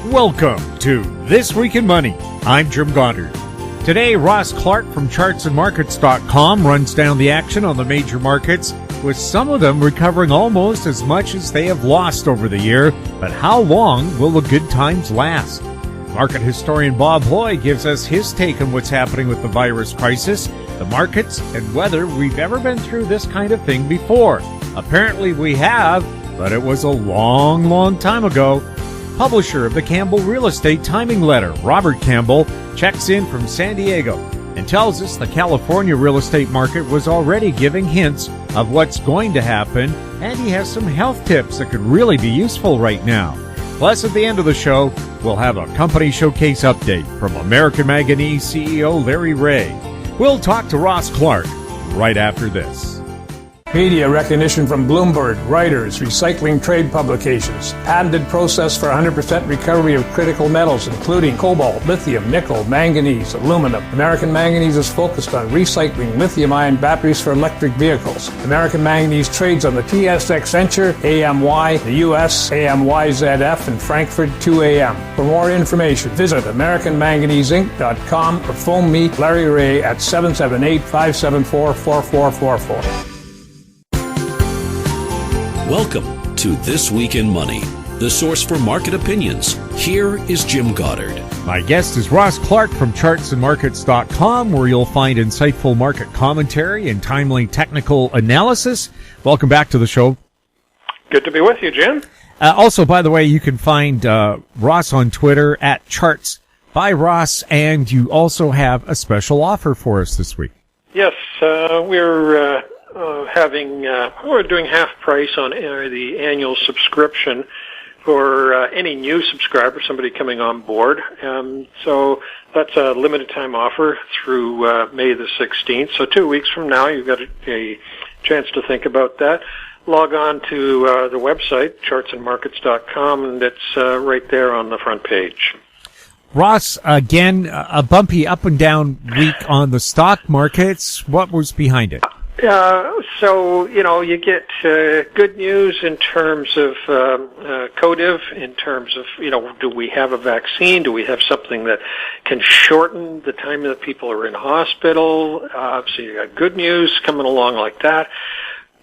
Welcome to This Week in Money. I'm Jim Goddard. Today, Ross Clark from chartsandmarkets.com runs down the action on the major markets, with some of them recovering almost as much as they have lost over the year. But how long will the good times last? Market historian Bob Hoye gives us his take on what's happening with the virus crisis, the markets, and whether we've ever been through this kind of thing before. Apparently we have, but it was a long time ago. Publisher of the Campbell Real Estate Timing Letter, Robert Campbell, checks in from San Diego and tells us the California real estate market was already giving hints of what's going to happen, and he has some health tips that could really be useful right now. Plus, at the end of the show, we'll have a company showcase update from American Manganese CEO Larry Reaugh. We'll talk to Ross Clark right after this. Media recognition from Bloomberg, Reuters, recycling trade publications. Patented process for 100% recovery of critical metals, including cobalt, lithium, nickel, manganese, aluminum. American Manganese is focused on recycling lithium-ion batteries for electric vehicles. American Manganese trades on the TSX Venture, AMY, the US, AMY.V, and Frankfurt 2AM. For more information, visit AmericanManganeseInc.com or phone me, Larry Reaugh, at 778-574-4444. Welcome to This Week in Money, the source for market opinions. Here is Jim Goddard. My guest is Ross Clark from chartsandmarkets.com, where you'll find insightful market commentary and timely technical analysis. Welcome back to the show. Good to be with you, Jim. Also, by the way, you can find Ross on Twitter at Charts by Ross, and you also have a special offer for us this week. Yes, we're doing half price on the annual subscription for any new subscriber, somebody coming on board. So that's a limited time offer through May the 16th. So 2 weeks from now, you've got a chance to think about that. Log on to the website, chartsandmarkets.com, and it's right there on the front page. Ross, again, a bumpy up and down week on the stock markets. What was behind it? So, you get good news in terms of CODIV, in terms of, do we have a vaccine? Do we have something that can shorten the time that people are in hospital? So you got good news coming along like that.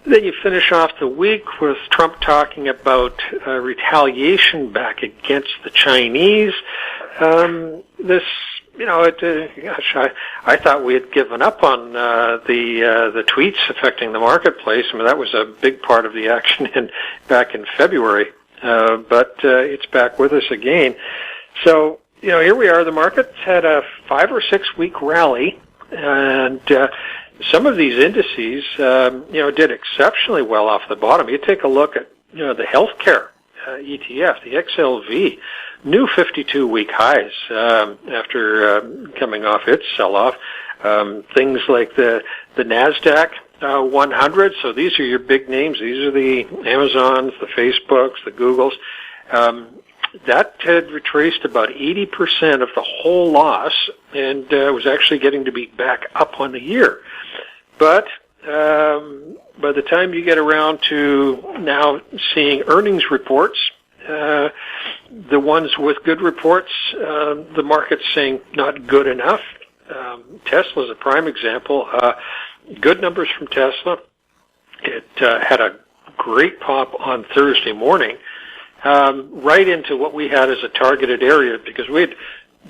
Then you finish off the week with Trump talking about retaliation back against the Chinese. I thought we had given up on the tweets affecting the marketplace. I mean, that was a big part of the action back in February, but it's back with us again. So, here we are. The market's had a 5 or 6 week rally, and some of these indices, did exceptionally well off the bottom. You take a look at, the healthcare ETF, the XLV, new 52-week highs after coming off its sell-off. Things like the NASDAQ 100, so these are your big names. These are the Amazons, the Facebooks, the Googles. That had retraced about 80% of the whole loss and was actually getting to be back up on the year. But by the time you get around to now seeing earnings reports, the ones with good reports, the market's saying not good enough. Tesla's a prime example. Good numbers from Tesla. It had a great pop on Thursday morning, right into what we had as a targeted area, because we'd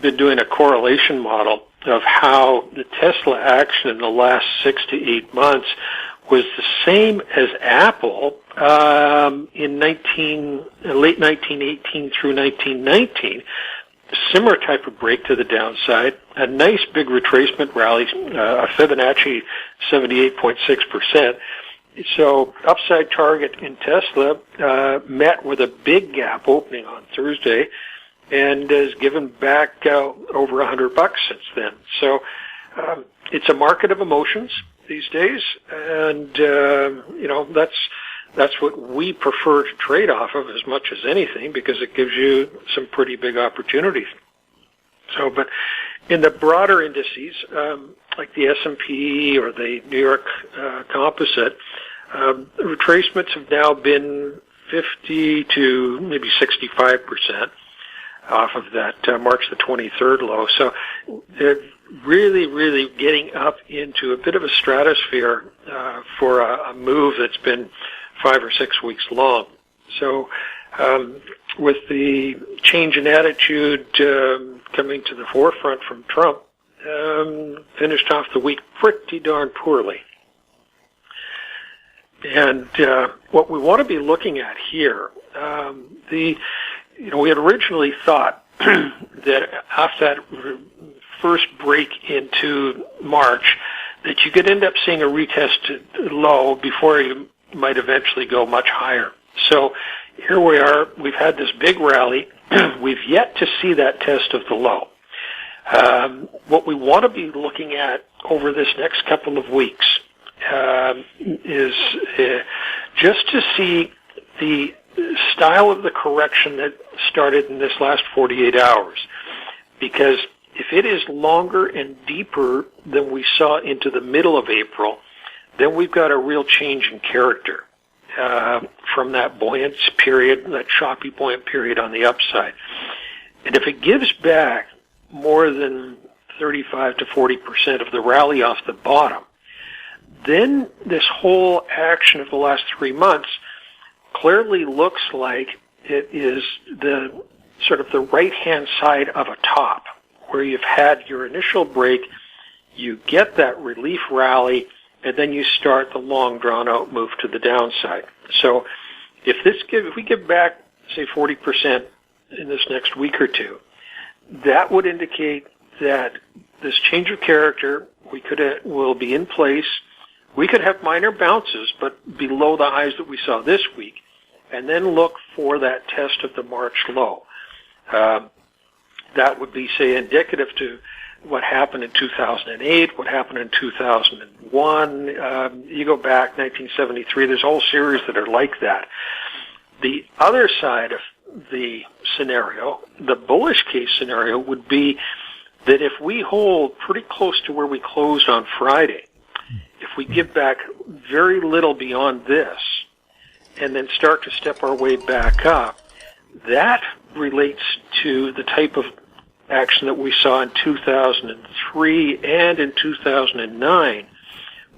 been doing a correlation model of how the Tesla action in the last 6 to 8 months was the same as Apple in late 1918 through 1919. Similar type of break to the downside. A nice big retracement rally, a Fibonacci 78.6%. So upside target in Tesla met with a big gap opening on Thursday, and has given back over $100 since then. So it's a market of emotions these days, and that's what we prefer to trade off of as much as anything, because it gives you some pretty big opportunities. So, but in the broader indices, like the S&P or the New York Composite, retracements have now been 50 to maybe 65%. off of that March the 23rd low. So they're really getting up into a bit of a stratosphere for a move that's been 5 or 6 weeks long. So with the change in attitude coming to the forefront from Trump, finished off the week pretty darn poorly. And what we want to be looking at here, we had originally thought that after that first break into March, that you could end up seeing a retested low before you might eventually go much higher. So here we are. We've had this big rally. We've yet to see that test of the low. What we want to be looking at over this next couple of weeks is just to see the style of the correction that started in this last 48 hours. Because if it is longer and deeper than we saw into the middle of April, then we've got a real change in character from that buoyant period, that choppy buoyant period on the upside. And if it gives back more than 35 to 40% of the rally off the bottom, then this whole action of the last 3 months clearly looks like it is the sort of the right-hand side of a top, where you've had your initial break, you get that relief rally, and then you start the long, drawn-out move to the downside. So if we give back, say, 40% in this next week or two, that would indicate that this change of character will be in place. We could have minor bounces, but below the highs that we saw this week, and then look for that test of the March low. That would be, say, indicative to what happened in 2008, what happened in 2001. You go back, 1973, there's a whole series that are like that. The other side of the scenario, the bullish case scenario, would be that if we hold pretty close to where we closed on Friday, if we give back very little beyond this, and then start to step our way back up, that relates to the type of action that we saw in 2003 and in 2009,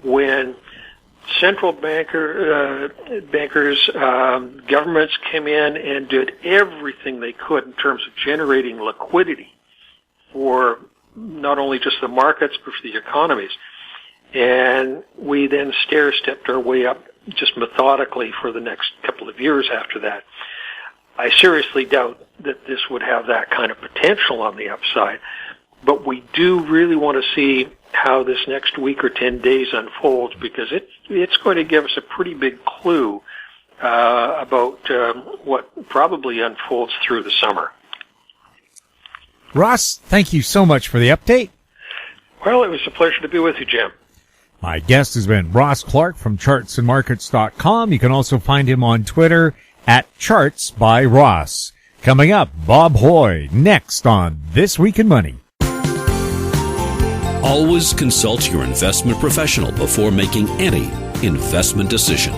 when central bankers, governments came in and did everything they could in terms of generating liquidity for not only just the markets, but for the economies. And we then stair-stepped our way up just methodically for the next couple of years after that. I seriously doubt that this would have that kind of potential on the upside, but we do really want to see how this next week or 10 days unfolds, because it's going to give us a pretty big clue about what probably unfolds through the summer. Ross, thank you so much for the update. Well, it was a pleasure to be with you, Jim. My guest has been Ross Clark from chartsandmarkets.com. You can also find him on Twitter at Charts by Ross. Coming up, Bob Hoye, next on This Week in Money. Always consult your investment professional before making any investment decision.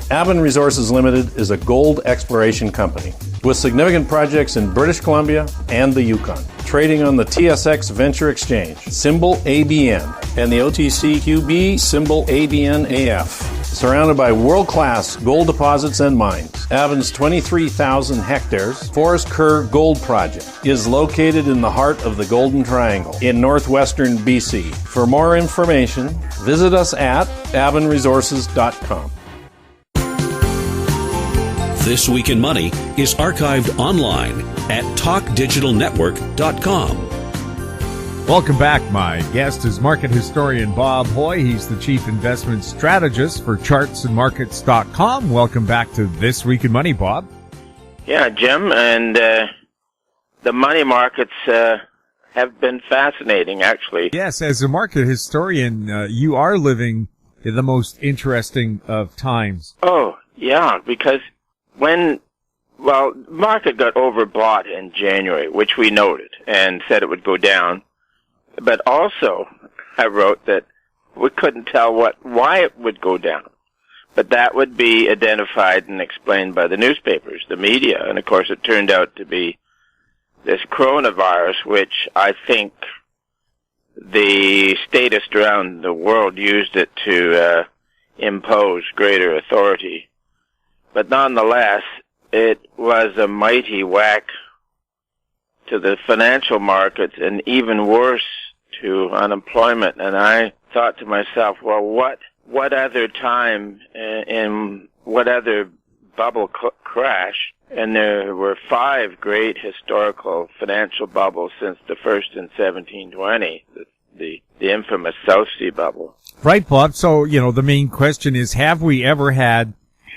AMY.V Resources Limited is a gold exploration company with significant projects in British Columbia and the Yukon, trading on the TSX Venture Exchange, symbol ABN, and the OTCQB, symbol ABNAF. Surrounded by world-class gold deposits and mines, AMY.V's 23,000 hectares Forest Kerr Gold Project is located in the heart of the Golden Triangle in northwestern BC. For more information, visit us at AMY.Resources.com. This Week in Money is archived online at talkdigitalnetwork.com. Welcome back. My guest is market historian Bob Hoye. He's the chief investment strategist for chartsandmarkets.com. Welcome back to This Week in Money, Bob. Yeah, Jim, and the money markets have been fascinating, actually. Yes, as a market historian, you are living in the most interesting of times. Oh, yeah, because market got overbought in January, which we noted and said it would go down. But also, I wrote that we couldn't tell why it would go down. But that would be identified and explained by the newspapers, the media. And, of course, it turned out to be this coronavirus, which I think the statists around the world used it to impose greater authority. But nonetheless, it was a mighty whack to the financial markets and even worse to unemployment. And I thought to myself, well, what other time in what other bubble crash? And there were 5 great historical financial bubbles since the first in 1720, the infamous South Sea bubble. Right, Bob. So, the main question is, have we ever had,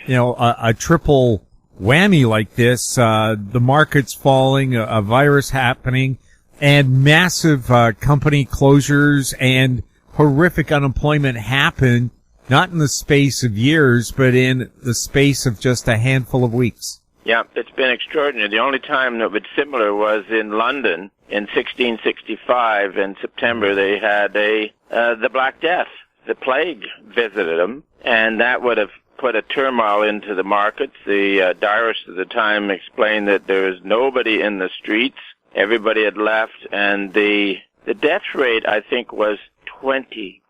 a triple whammy like this, the market's falling, a virus happening, and massive company closures and horrific unemployment happen, not in the space of years, but in the space of just a handful of weeks? Yeah, it's been extraordinary. The only time that was similar was in London in 1665. In September, they had the Black Death. The plague visited them, and that would have put a turmoil into the markets. The diarist at the time explained that there was nobody in the streets. Everybody had left, and the death rate, I think, was 20%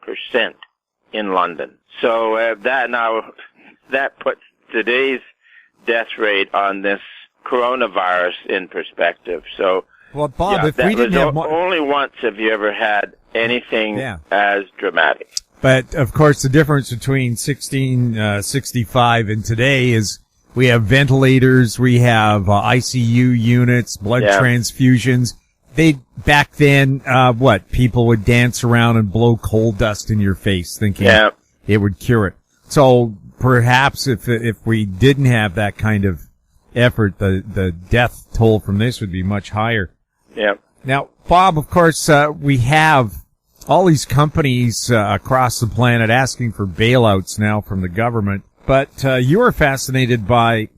in London. So that puts today's death rate on this coronavirus in perspective. So, well, Bob, if we didn't have only once have you ever had anything as dramatic. But of course, the difference between 1665 and today is we have ventilators, we have ICU units, blood transfusions. Back then, people would dance around and blow coal dust in your face, thinking it would cure it. So perhaps if we didn't have that kind of effort, the death toll from this would be much higher. Yeah. Now, Bob, of course, we have all these companies across the planet asking for bailouts now from the government. But you were fascinated by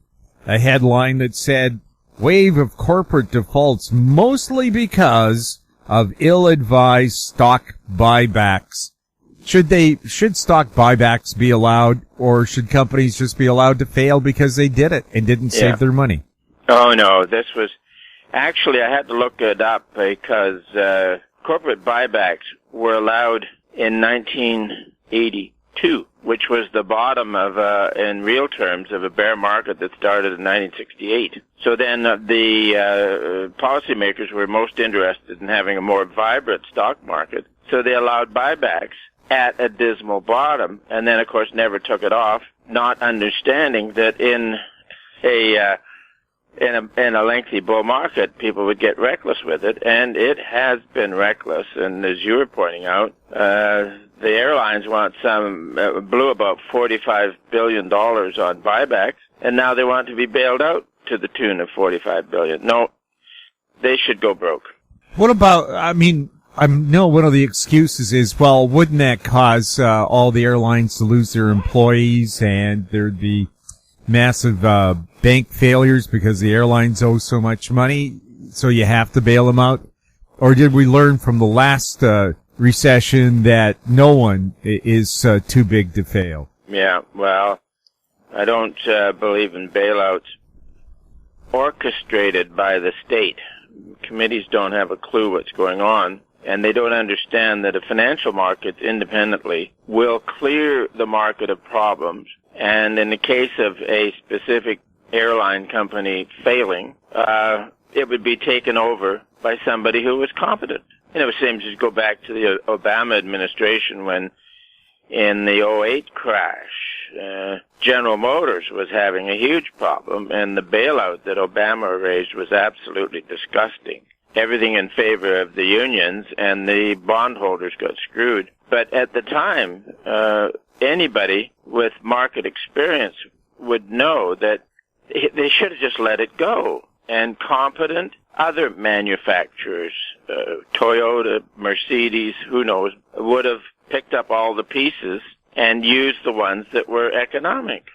a headline that said, wave of corporate defaults mostly because of ill-advised stock buybacks. Should stock buybacks be allowed, or should companies just be allowed to fail because they did it and didn't save their money? Oh, no. This was... Actually, I had to look it up because corporate buybacks were allowed in 1982, which was the bottom of, in real terms, of a bear market that started in 1968. So then the policymakers were most interested in having a more vibrant stock market, so they allowed buybacks at a dismal bottom, and then, of course, never took it off, not understanding that in a lengthy bull market, people would get reckless with it, and it has been reckless. And as you were pointing out, the airlines blew about $45 billion on buybacks, and now they want to be bailed out to the tune of $45 billion. No, they should go broke. What about, I know one of the excuses is, well, wouldn't that cause all the airlines to lose their employees, and there'd be massive bank failures because the airlines owe so much money, so you have to bail them out? Or did we learn from the last recession that no one is too big to fail? Yeah, well, I don't believe in bailouts orchestrated by the state. Committees don't have a clue what's going on, and they don't understand that a financial market independently will clear the market of problems. And in the case of a specific airline company failing, it would be taken over by somebody who was competent. And it was the same, just go back to the Obama administration when in the 2008 crash, General Motors was having a huge problem, and the bailout that Obama arranged was absolutely disgusting. Everything in favor of the unions, and the bondholders got screwed. But at the time, anybody with market experience would know that they should have just let it go. And competent other manufacturers, Toyota, Mercedes, who knows, would have picked up all the pieces and used the ones that were economic.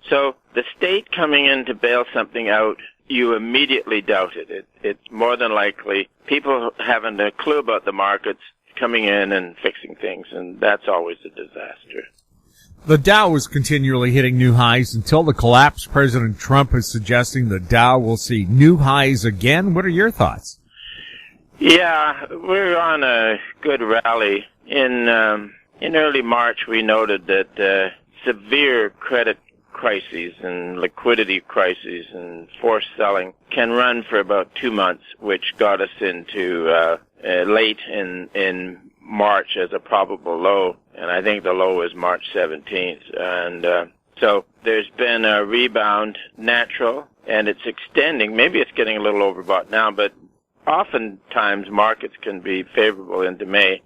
So the state coming in to bail something out, you immediately doubt it. It's more than likely people haven't a clue about the markets coming in and fixing things, and that's always a disaster. The Dow was continually hitting new highs until the collapse. President Trump is suggesting the Dow will see new highs again. What are your thoughts? Yeah, we're on a good rally. In early March, we noted that severe credit crises and liquidity crises and forced selling can run for about 2 months, which got us into late in March as a probable low, and I think the low is March 17th. And so there's been a rebound, natural, and it's extending. Maybe it's getting a little overbought now, but oftentimes markets can be favorable into May.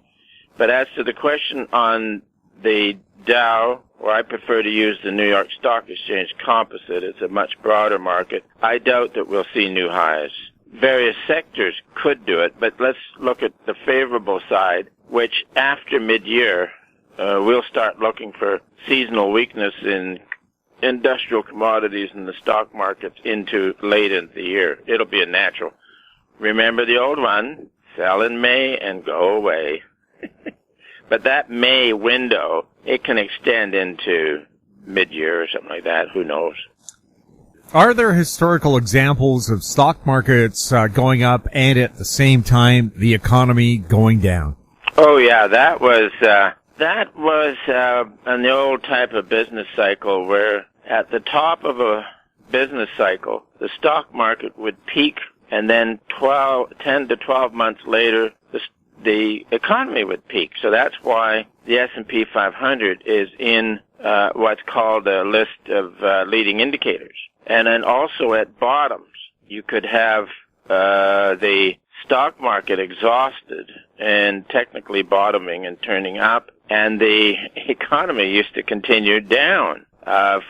But as to the question on the Dow, or I prefer to use the New York Stock Exchange Composite, it's a much broader market, I doubt that we'll see new highs. Various sectors could do it, but let's look at the favorable side, which after mid-year, we'll start looking for seasonal weakness in industrial commodities in the stock markets into late in the year. It'll be a natural. Remember the old one, sell in May and go away. But that May window, it can extend into mid-year or something like that. Who knows? Are there historical examples of stock markets going up and at the same time the economy going down? Oh yeah, that was an old type of business cycle where at the top of a business cycle, the stock market would peak, and then 10 to 12 months later, the economy would peak. So that's why the S&P 500 is in what's called a list of leading indicators. And then also at bottoms, you could have the stock market exhausted and technically bottoming and turning up, and the economy used to continue down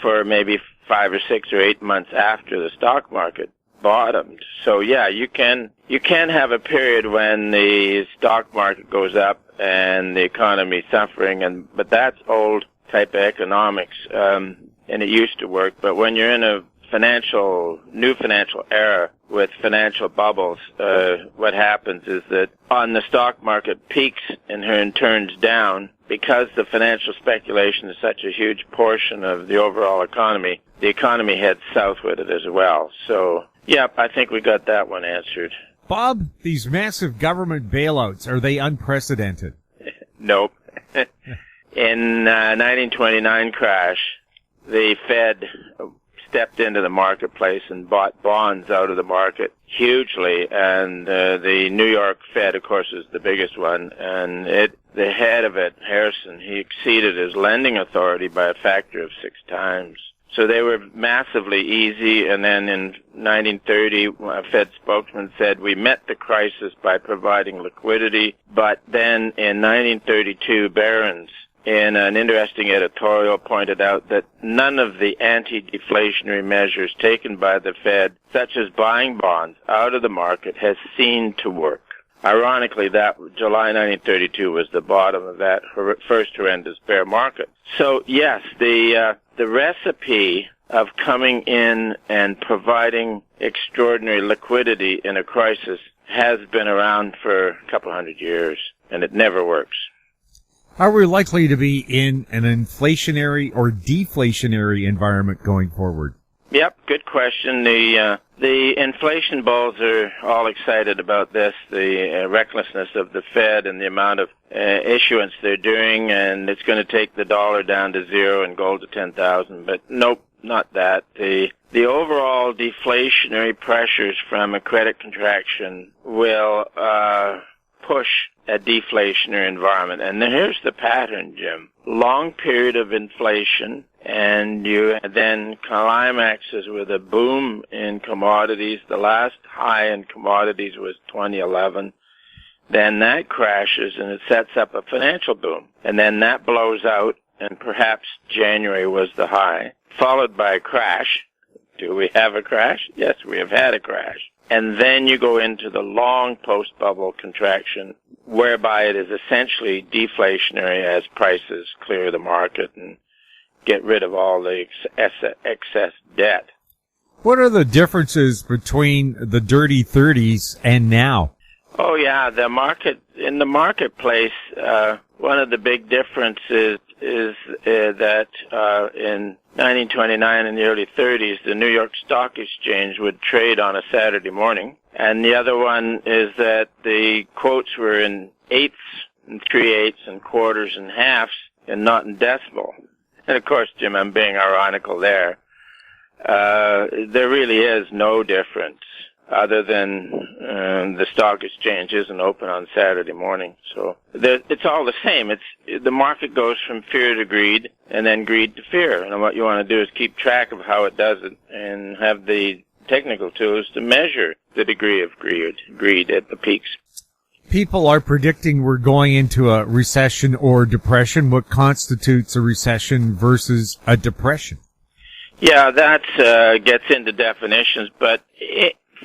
for maybe 5 or 6 or 8 months after the stock market bottomed. So yeah, you can have a period when the stock market goes up and the economy suffering, but that's old type of economics, and it used to work. But when you're in a new financial era with financial bubbles, what happens is that on the stock market peaks and then turns down, because the financial speculation is such a huge portion of the overall economy, the economy heads south with it as well. So, yep, I think we got that one answered. Bob, these massive government bailouts, are they unprecedented? Nope. In 1929 crash, the Fed stepped into the marketplace and bought bonds out of the market hugely, and the New York Fed, of course, is the biggest one, and the head of it, Harrison, he exceeded his lending authority by a factor of 6 times. So they were massively easy, and then in 1930, a Fed spokesman said, we met the crisis by providing liquidity, but then in 1932, Barron's, in an interesting editorial, pointed out that none of the anti-deflationary measures taken by the Fed, such as buying bonds out of the market, has seemed to work. Ironically, that July 1932 was the bottom of that first horrendous bear market. So yes, the recipe of coming in and providing extraordinary liquidity in a crisis has been around for a couple hundred years, and it never works. Are we likely to be in an inflationary or deflationary environment going forward? Yep, good question. The inflation bulls are all excited about this, the recklessness of the Fed and the amount of issuance they're doing, and it's going to take the dollar down to 0 and gold to 10,000. But nope, not that. The overall deflationary pressures from a credit contraction will push a deflationary environment. And here's the pattern, Jim. Long period of inflation, and you then climaxes with a boom in commodities. The last high in commodities was 2011. Then that crashes and it sets up a financial boom. And then that blows out, and perhaps January was the high, followed by a crash. Do we have a crash? Yes, we have had a crash. And then you go into the long post-bubble contraction, whereby it is essentially deflationary as prices clear the market and get rid of all the excess debt. What are the differences between the dirty 30s and now? Oh yeah, in the marketplace, one of the big differences is that in 1929 and the early 30s, the New York Stock Exchange would trade on a Saturday morning. And the other one is that the quotes were in eighths and 3/8 and quarters and halves and not in decimal. And of course, Jim, I'm being ironical there. There really is no difference other than the stock exchange isn't open on Saturday morning. So it's all the same. The market goes from fear to greed and then greed to fear. And what you want to do is keep track of how it does it and have the technical tools to measure the degree of greed at the peaks. People are predicting we're going into a recession or depression. What constitutes a recession versus a depression? Yeah, that gets into definitions, but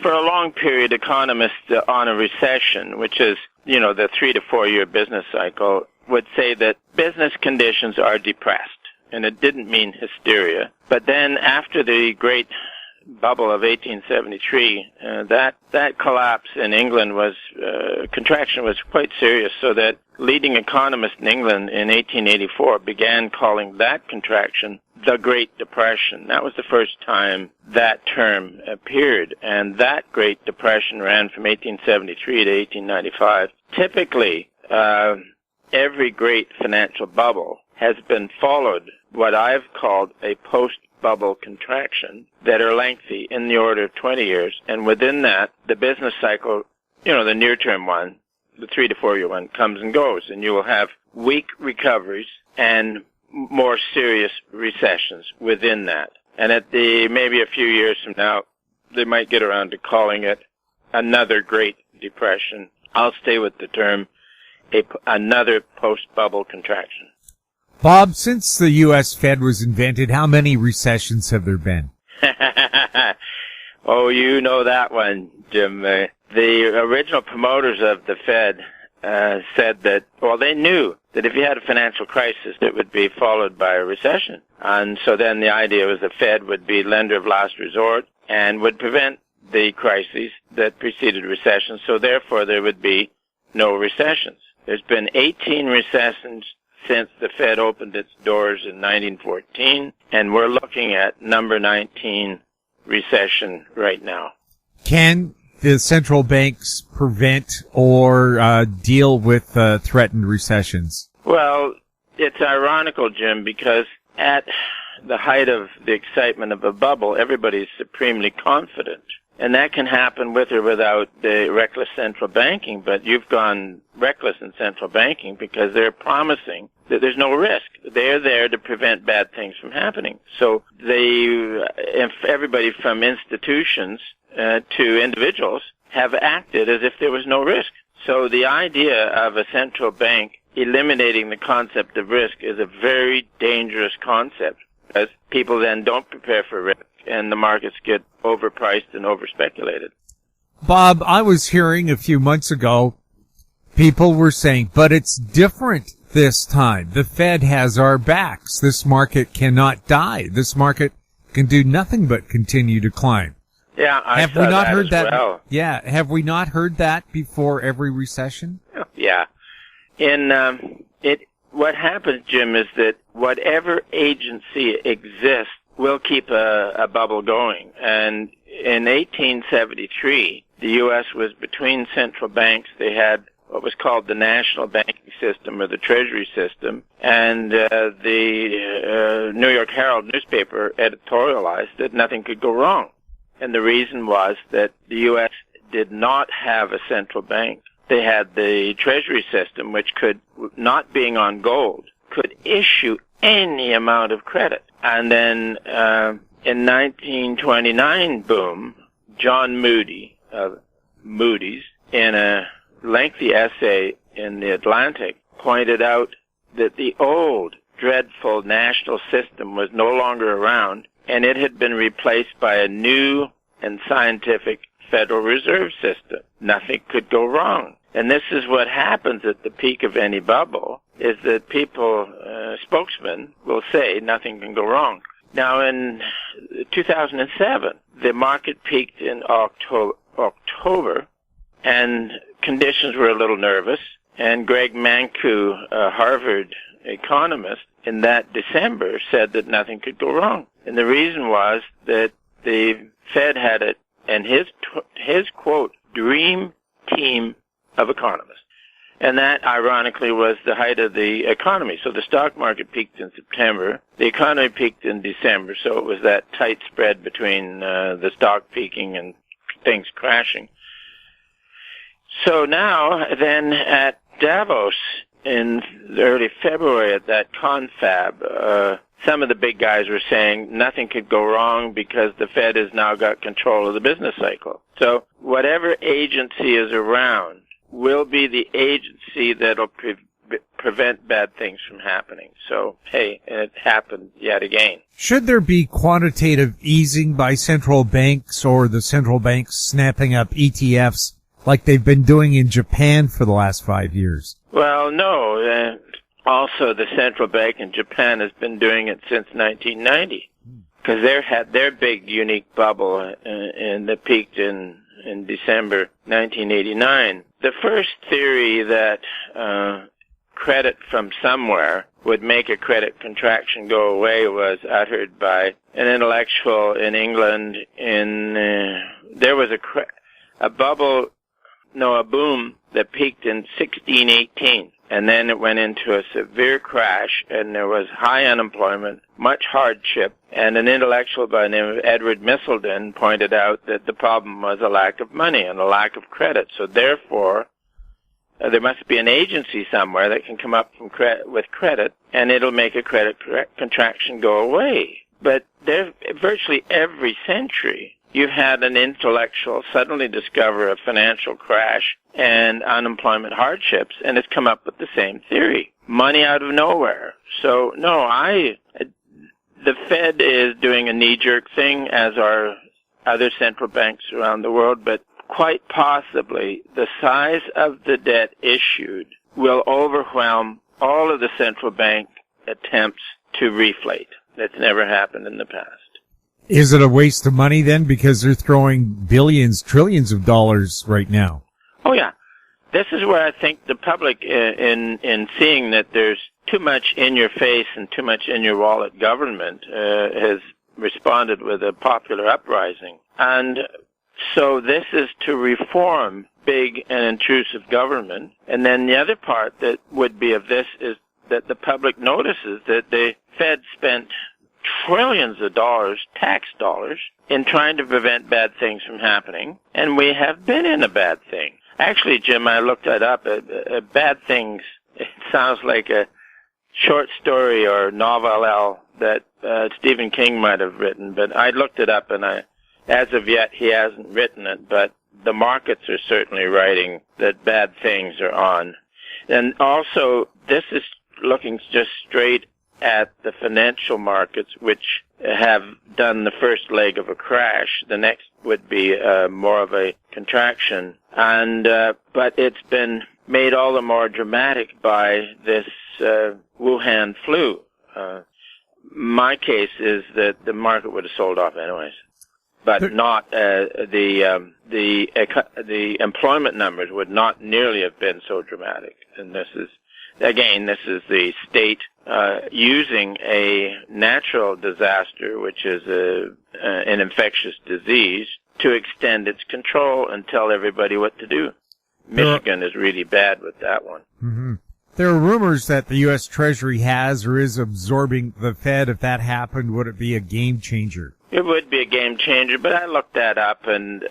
for a long period, economists on a recession, which is, the 3 to 4 year business cycle, would say that business conditions are depressed. And it didn't mean hysteria. But then after the great bubble of 1873, that collapse in England was, contraction was quite serious, so that leading economists in England in 1884 began calling that contraction the Great Depression. That was the first time that term appeared, and that Great Depression ran from 1873 to 1895. Typically, every great financial bubble has been followed what I've called a post-bubble contraction that are lengthy in the order of 20 years, and within that, the business cycle, the near-term one, the 3 to 4 year one, comes and goes, and you will have weak recoveries and more serious recessions within that. And at maybe a few years from now, they might get around to calling it another Great Depression. I'll stay with the term another post-bubble contraction. Bob, since the U.S. Fed was invented, how many recessions have there been? Oh, you know that one, Jim. The original promoters of the Fed said that, they knew that if you had a financial crisis, it would be followed by a recession. And so then the idea was the Fed would be lender of last resort and would prevent the crises that preceded recessions, so therefore there would be no recessions. There's been 18 recessions since the Fed opened its doors in 1914, and we're looking at number 19 recession right now. Can the central banks prevent or deal with threatened recessions? Well, it's ironical, Jim, because at the height of the excitement of a bubble, everybody's supremely confident. And that can happen with or without the reckless central banking, but you've gone reckless in central banking because they're promising that there's no risk. They're there to prevent bad things from happening. So everybody from institutions to individuals have acted as if there was no risk. So the idea of a central bank eliminating the concept of risk is a very dangerous concept, because people then don't prepare for risk and the markets get overpriced and overspeculated. Bob, I was hearing a few months ago, people were saying, but it's different this time. The Fed has our backs. This market cannot die. This market can do nothing but continue to climb. Yeah, have we not heard that? Well. Yeah, have we not heard that before every recession? Yeah. What happens, Jim, is that whatever agency exists will keep a bubble going. And in 1873, the U.S. was between central banks. They had what was called the national banking system or the treasury system, and the New York Herald newspaper editorialized that nothing could go wrong. And the reason was that the U.S. did not have a central bank. They had the treasury system, which could, not being on gold, could issue any amount of credit. And then in 1929, boom, John Moody of Moody's, in a lengthy essay in the Atlantic, pointed out that the old, dreadful national system was no longer around, and it had been replaced by a new and scientific Federal Reserve System. Nothing could go wrong. And this is what happens at the peak of any bubble, is that people, spokesmen, will say nothing can go wrong. Now, in 2007, the market peaked in October, and conditions were a little nervous, and Greg Mankiw, a Harvard economist in that December said that nothing could go wrong. And the reason was that the Fed had it, and his quote, dream team of economists. And that, ironically, was the height of the economy. So the stock market peaked in September. The economy peaked in December. So it was that tight spread between the stock peaking and things crashing. So now, then, at Davos in early February at that confab, some of the big guys were saying nothing could go wrong because the Fed has now got control of the business cycle. So whatever agency is around will be the agency that'll prevent bad things from happening. So, hey, and it happened yet again. Should there be quantitative easing by central banks, or the central banks snapping up ETFs like they've been doing in Japan for the last 5 years? Well, no. Also, the central bank in Japan has been doing it since 1990, because they had their big, unique bubble, and that peaked in December 1989. The first theory that credit from somewhere would make a credit contraction go away was uttered by an intellectual in England. There was a boom that peaked in 1618. And then it went into a severe crash, and there was high unemployment, much hardship, and an intellectual by the name of Edward Misselden pointed out that the problem was a lack of money and a lack of credit. So therefore, there must be an agency somewhere that can come up with credit, and it'll make a credit contraction go away. But virtually every century, you've had an intellectual suddenly discover a financial crash and unemployment hardships, and it's come up with the same theory. Money out of nowhere. So, no, the Fed is doing a knee-jerk thing, as are other central banks around the world, but quite possibly the size of the debt issued will overwhelm all of the central bank attempts to reflate. That's never happened in the past. Is it a waste of money then, because they're throwing billions, trillions of dollars right now? Oh, yeah. This is where I think the public, in seeing that there's too much in your face and too much in your wallet government, has responded with a popular uprising. And so this is to reform big and intrusive government. And then the other part that would be of this is that the public notices that the Fed spent trillions of dollars, tax dollars, in trying to prevent bad things from happening. And we have been in a bad thing. Actually, Jim, I looked that up. Bad things, it sounds like a short story or novelle that Stephen King might have written, but I looked it up, and as of yet, he hasn't written it, but the markets are certainly writing that bad things are on. And also, this is looking just straight at the financial markets, which have done the first leg of a crash. The next would be more of a contraction, and but it's been made all the more dramatic by this Wuhan flu. My case is that the market would have sold off anyways, but not the employment numbers would not nearly have been so dramatic. And this is the state using a natural disaster, which is an infectious disease, to extend its control and tell everybody what to do. Michigan is really bad with that one. Mm-hmm. There are rumors that the U.S. Treasury has or is absorbing the Fed. If that happened, would it be a game changer? It would be a game changer, but I looked that up, and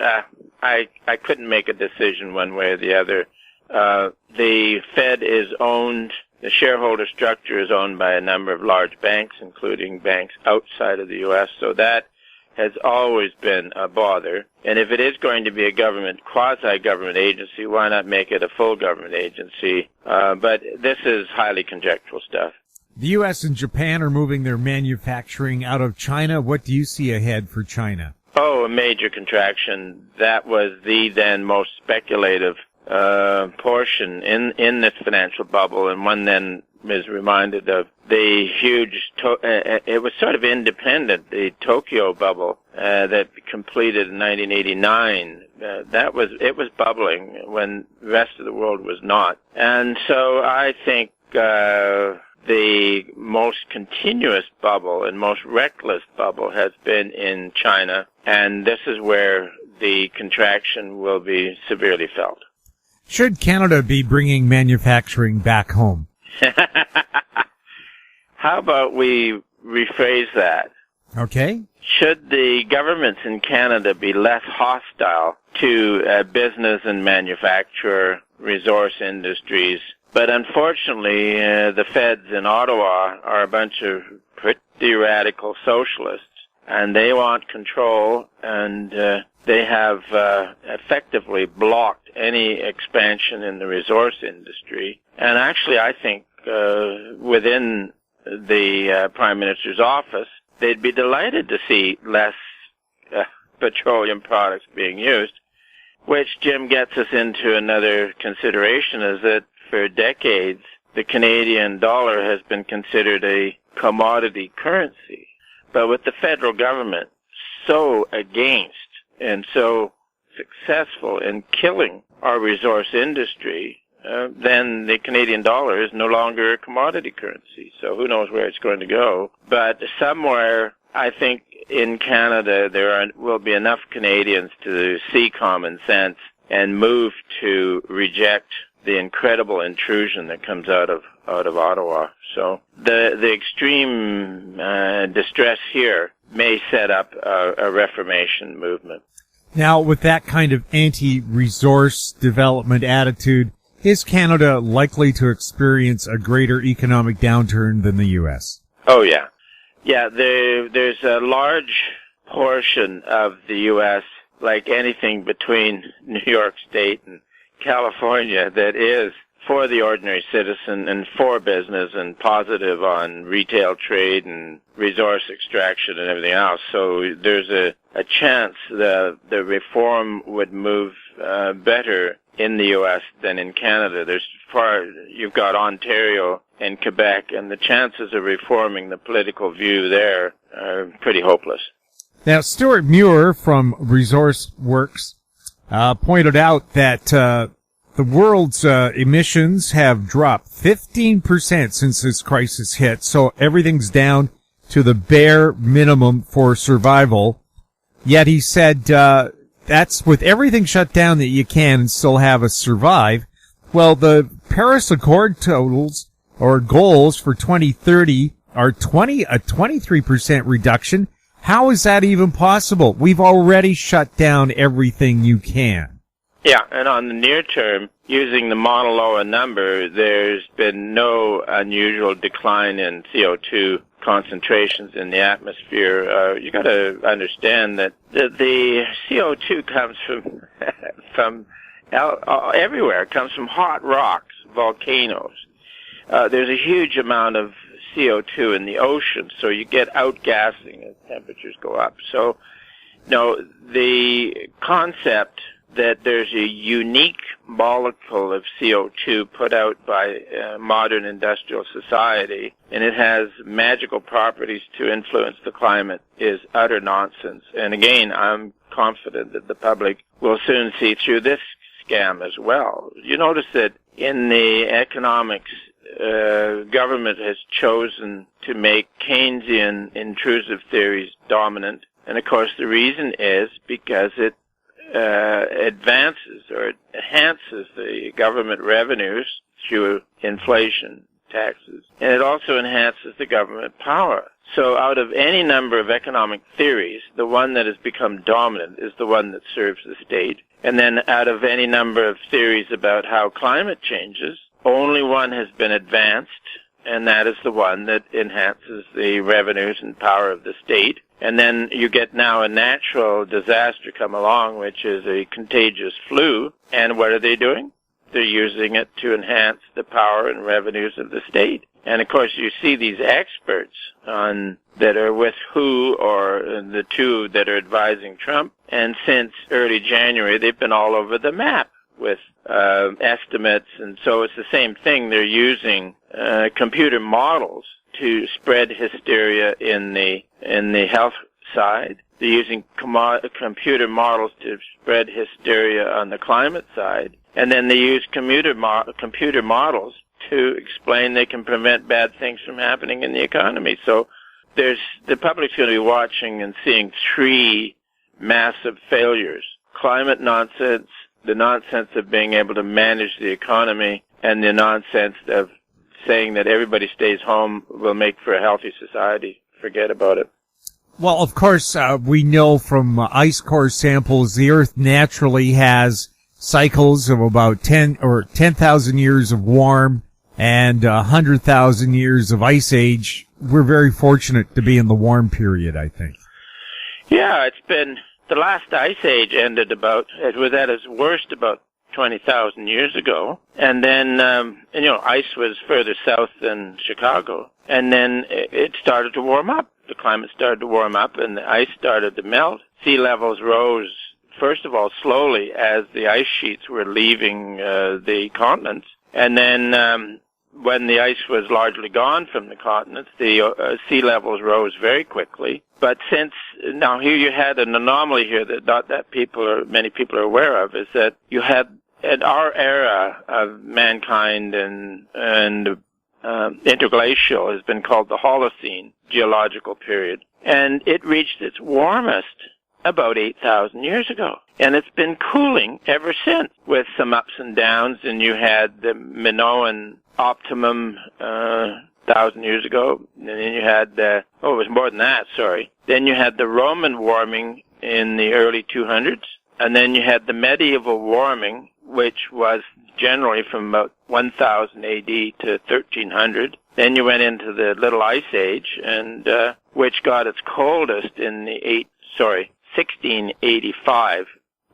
I couldn't make a decision one way or the other. The Fed is owned, the shareholder structure is owned by a number of large banks, including banks outside of the U.S., so that has always been a bother. And if it is going to be a quasi-government agency, why not make it a full government agency? But this is highly conjectural stuff. The U.S. and Japan are moving their manufacturing out of China. What do you see ahead for China? Oh, a major contraction. That was the then most speculative portion in this financial bubble, and one then is reminded of the huge, it was sort of independent, the Tokyo bubble that completed in 1989. It was bubbling when the rest of the world was not. And so I think the most continuous bubble and most reckless bubble has been in China, and this is where the contraction will be severely felt. Should Canada be bringing manufacturing back home? How about we rephrase that? Okay. Should the governments in Canada be less hostile to business and manufacturer, resource industries? But unfortunately, the feds in Ottawa are a bunch of pretty radical socialists, and they want control, and they have effectively blocked any expansion in the resource industry. And actually, I think within the Prime Minister's office, they'd be delighted to see less petroleum products being used, which, Jim, gets us into another consideration, is that for decades, the Canadian dollar has been considered a commodity currency. But with the federal government so against and so successful in killing our resource industry, then the Canadian dollar is no longer a commodity currency. So who knows where it's going to go. But somewhere, I think, in Canada, there will be enough Canadians to see common sense and move to reject the incredible intrusion that comes out of Ottawa. So the extreme distress here may set up a reformation movement. Now, with that kind of anti-resource development attitude, is Canada likely to experience a greater economic downturn than the U.S.? Oh, yeah. Yeah, there's a large portion of the U.S., like anything between New York State and California, that is for the ordinary citizen and for business and positive on retail trade and resource extraction and everything else. So there's a chance the reform would move better in the U.S. than in Canada. You've got Ontario and Quebec, and the chances of reforming the political view there are pretty hopeless. Now, Stuart Muir from Resource Works pointed out that the world's emissions have dropped 15% since this crisis hit, so everything's down to the bare minimum for survival. Yet he said that's with everything shut down that you can still have us survive. Well, the Paris Accord totals or goals for 2030 are a 23% reduction. How is that even possible? We've already shut down everything you can. Yeah, and on the near term, using the Mauna Loa number, there's been no unusual decline in CO2 concentrations in the atmosphere. You got to understand that the CO2 comes from everywhere. It comes from hot rocks, volcanoes. There's a huge amount of CO2 in the ocean, so you get outgassing as temperatures go up. So, no, the concept that there's a unique molecule of CO2 put out by modern industrial society, and it has magical properties to influence the climate, is utter nonsense. And again, I'm confident that the public will soon see through this scam as well. You notice that in the economics, government has chosen to make Keynesian intrusive theories dominant. And of course, the reason is because it advances or enhances the government revenues through inflation, taxes, and it also enhances the government power. So out of any number of economic theories, the one that has become dominant is the one that serves the state. And then out of any number of theories about how climate changes, only one has been advanced, and that is the one that enhances the revenues and power of the state. And then you get now a natural disaster come along, which is a contagious flu. And what are they doing? They're using it to enhance the power and revenues of the state. And of course, you see these experts that are with WHO or the two that are advising Trump. And since early January, they've been all over the map with estimates. And so it's the same thing. They're using computer models to spread hysteria in the health side. They're using computer models to spread hysteria on the climate side. And then they use computer models to explain they can prevent bad things from happening in the economy. So the public's going to be watching and seeing three massive failures: climate nonsense, the nonsense of being able to manage the economy, and the nonsense of saying that everybody stays home will make for a healthy society. Forget about it. Well, of course, we know from ice core samples the Earth naturally has cycles of about 10,000 years of warm and 100,000 years of ice age. We're very fortunate to be in the warm period, I think. Yeah, it's been, the last ice age ended it was at its worst about 20,000 years ago. And then, ice was further south than Chicago. And then it started to warm up. The climate started to warm up and the ice started to melt. Sea levels rose, first of all, slowly as the ice sheets were leaving the continents. And then when the ice was largely gone from the continents, the sea levels rose very quickly. But now here you had an anomaly here that not that many people are aware of, is that you had at our era of mankind and interglacial has been called the Holocene geological period, and it reached its warmest about 8,000 years ago. And it's been cooling ever since, with some ups and downs, and you had the Minoan optimum 1,000 years ago, and then you had it was more than that, sorry. Then you had the Roman warming in the early 200s, and then you had the medieval warming, which was generally from about 1000 AD to 1300. Then you went into the Little Ice Age, and which got its coldest in the 1685,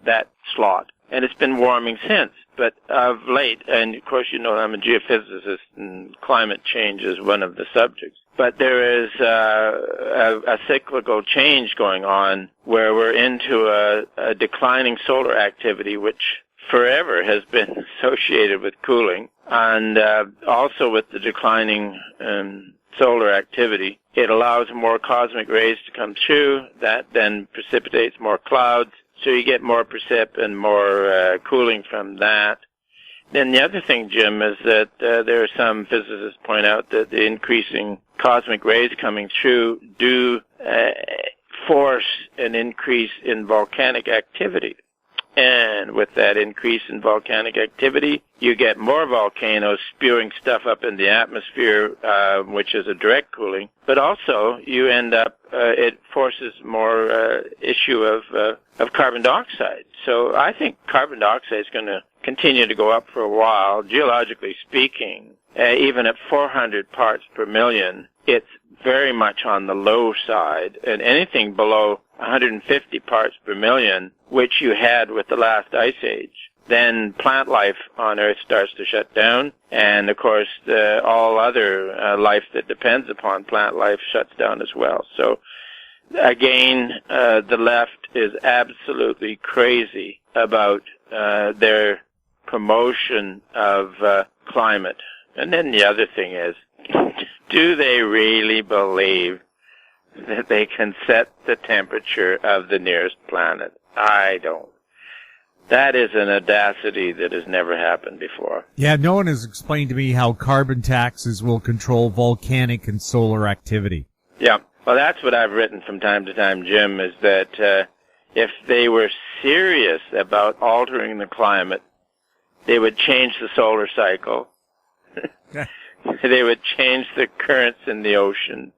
that slot. And it's been warming since. But of late, and of course you know I'm a geophysicist and climate change is one of the subjects, but there is a cyclical change going on where we're into a declining solar activity, which forever has been associated with cooling, and also with the declining solar activity, it allows more cosmic rays to come through. That then precipitates more clouds, so you get more precip and more cooling from that. Then the other thing, Jim, is that there are some physicists point out that the increasing cosmic rays coming through do force an increase in volcanic activity. And with that increase in volcanic activity, you get more volcanoes spewing stuff up in the atmosphere, which is a direct cooling. But also, you end up, it forces more issue of carbon dioxide. So I think carbon dioxide is going to continue to go up for a while. Geologically speaking, even at 400 parts per million, it's very much on the low side. And anything below 150 parts per million, which you had with the last ice age, then plant life on Earth starts to shut down, and of course all other life that depends upon plant life shuts down as well. So again, the left is absolutely crazy about their promotion of climate. And then the other thing is, do they really believe that they can set the temperature of the nearest planet? I don't. That is an audacity that has never happened before. Yeah, no one has explained to me how carbon taxes will control volcanic and solar activity. Yeah, well, that's what I've written from time to time, Jim, is that if they were serious about altering the climate, they would change the solar cycle. They would change the currents in the ocean.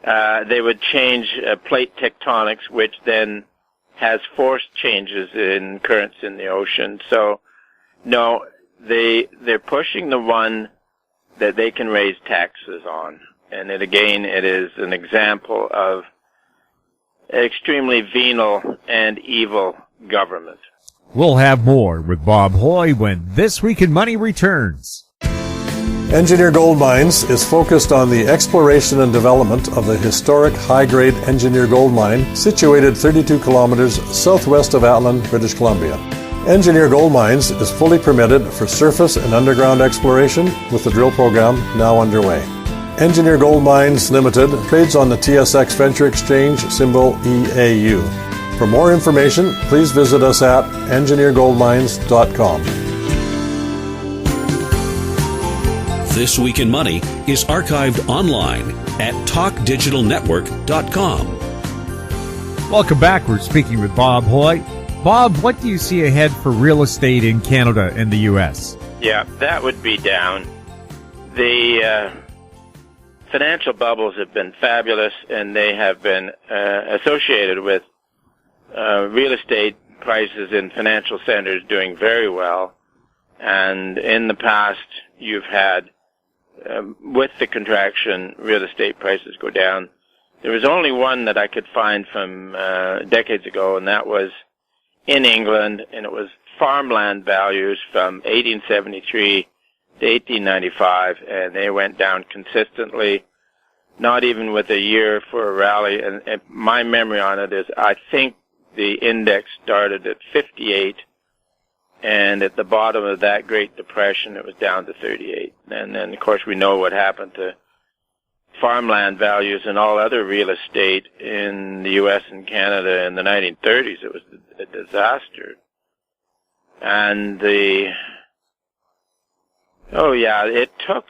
They would change plate tectonics, which then has forced changes in currents in the ocean. So, no, they're pushing the one that they can raise taxes on. And it is an example of extremely venal and evil government. We'll have more with Bob Hoye when This Week in Money returns. Engineer Gold Mines is focused on the exploration and development of the historic high-grade Engineer Gold Mine situated 32 kilometers southwest of Atlin, British Columbia. Engineer Gold Mines is fully permitted for surface and underground exploration with the drill program now underway. Engineer Gold Mines Limited trades on the TSX Venture Exchange, symbol EAU. For more information, please visit us at engineergoldmines.com. This Week in Money is archived online at talkdigitalnetwork.com. Welcome back. We're speaking with Bob Hoye. Bob, what do you see ahead for real estate in Canada and the U.S.? Yeah, that would be down. The financial bubbles have been fabulous, and they have been associated with real estate prices in financial centers doing very well. And in the past, you've had, with the contraction, real estate prices go down. There was only one that I could find from decades ago, and that was in England, and it was farmland values from 1873 to 1895, and they went down consistently, not even with a year for a rally. And my memory on it is I think the index started at 58, and at the bottom of that Great Depression, it was down to 38. And then, of course, we know what happened to farmland values and all other real estate in the U.S. and Canada in the 1930s. It was a disaster. And it took,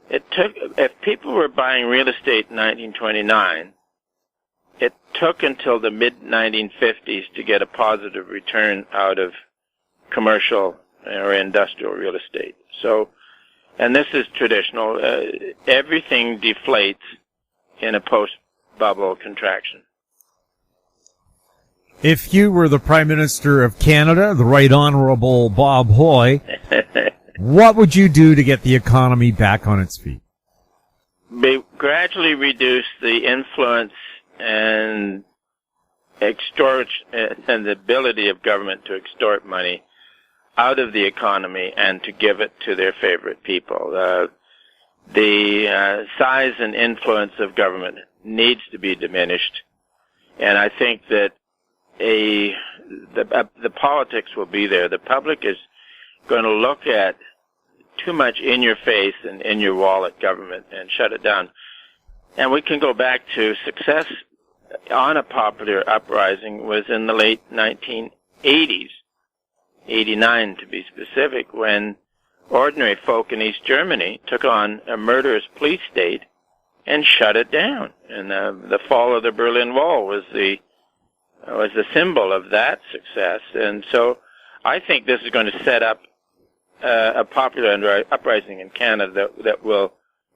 if people were buying real estate in 1929, it took until the mid-1950s to get a positive return out of commercial or industrial real estate. So, and this is traditional. Everything deflates in a post-bubble contraction. If you were the Prime Minister of Canada, the Right Honourable Bob Hoye, what would you do to get the economy back on its feet? Gradually reduce the influence and and the ability of government to extort money out of the economy and to give it to their favorite people. The size and influence of government needs to be diminished, and I think that the politics will be there. The public is going to look at too much in-your-face and in-your-wallet government and shut it down. And we can go back to success on a popular uprising was in the late 1980s. 89 to be specific, when ordinary folk in East Germany took on a murderous police state and shut it down. And the fall of the Berlin Wall was the symbol of that success. And so I think this is going to set up a popular uprising in Canada that will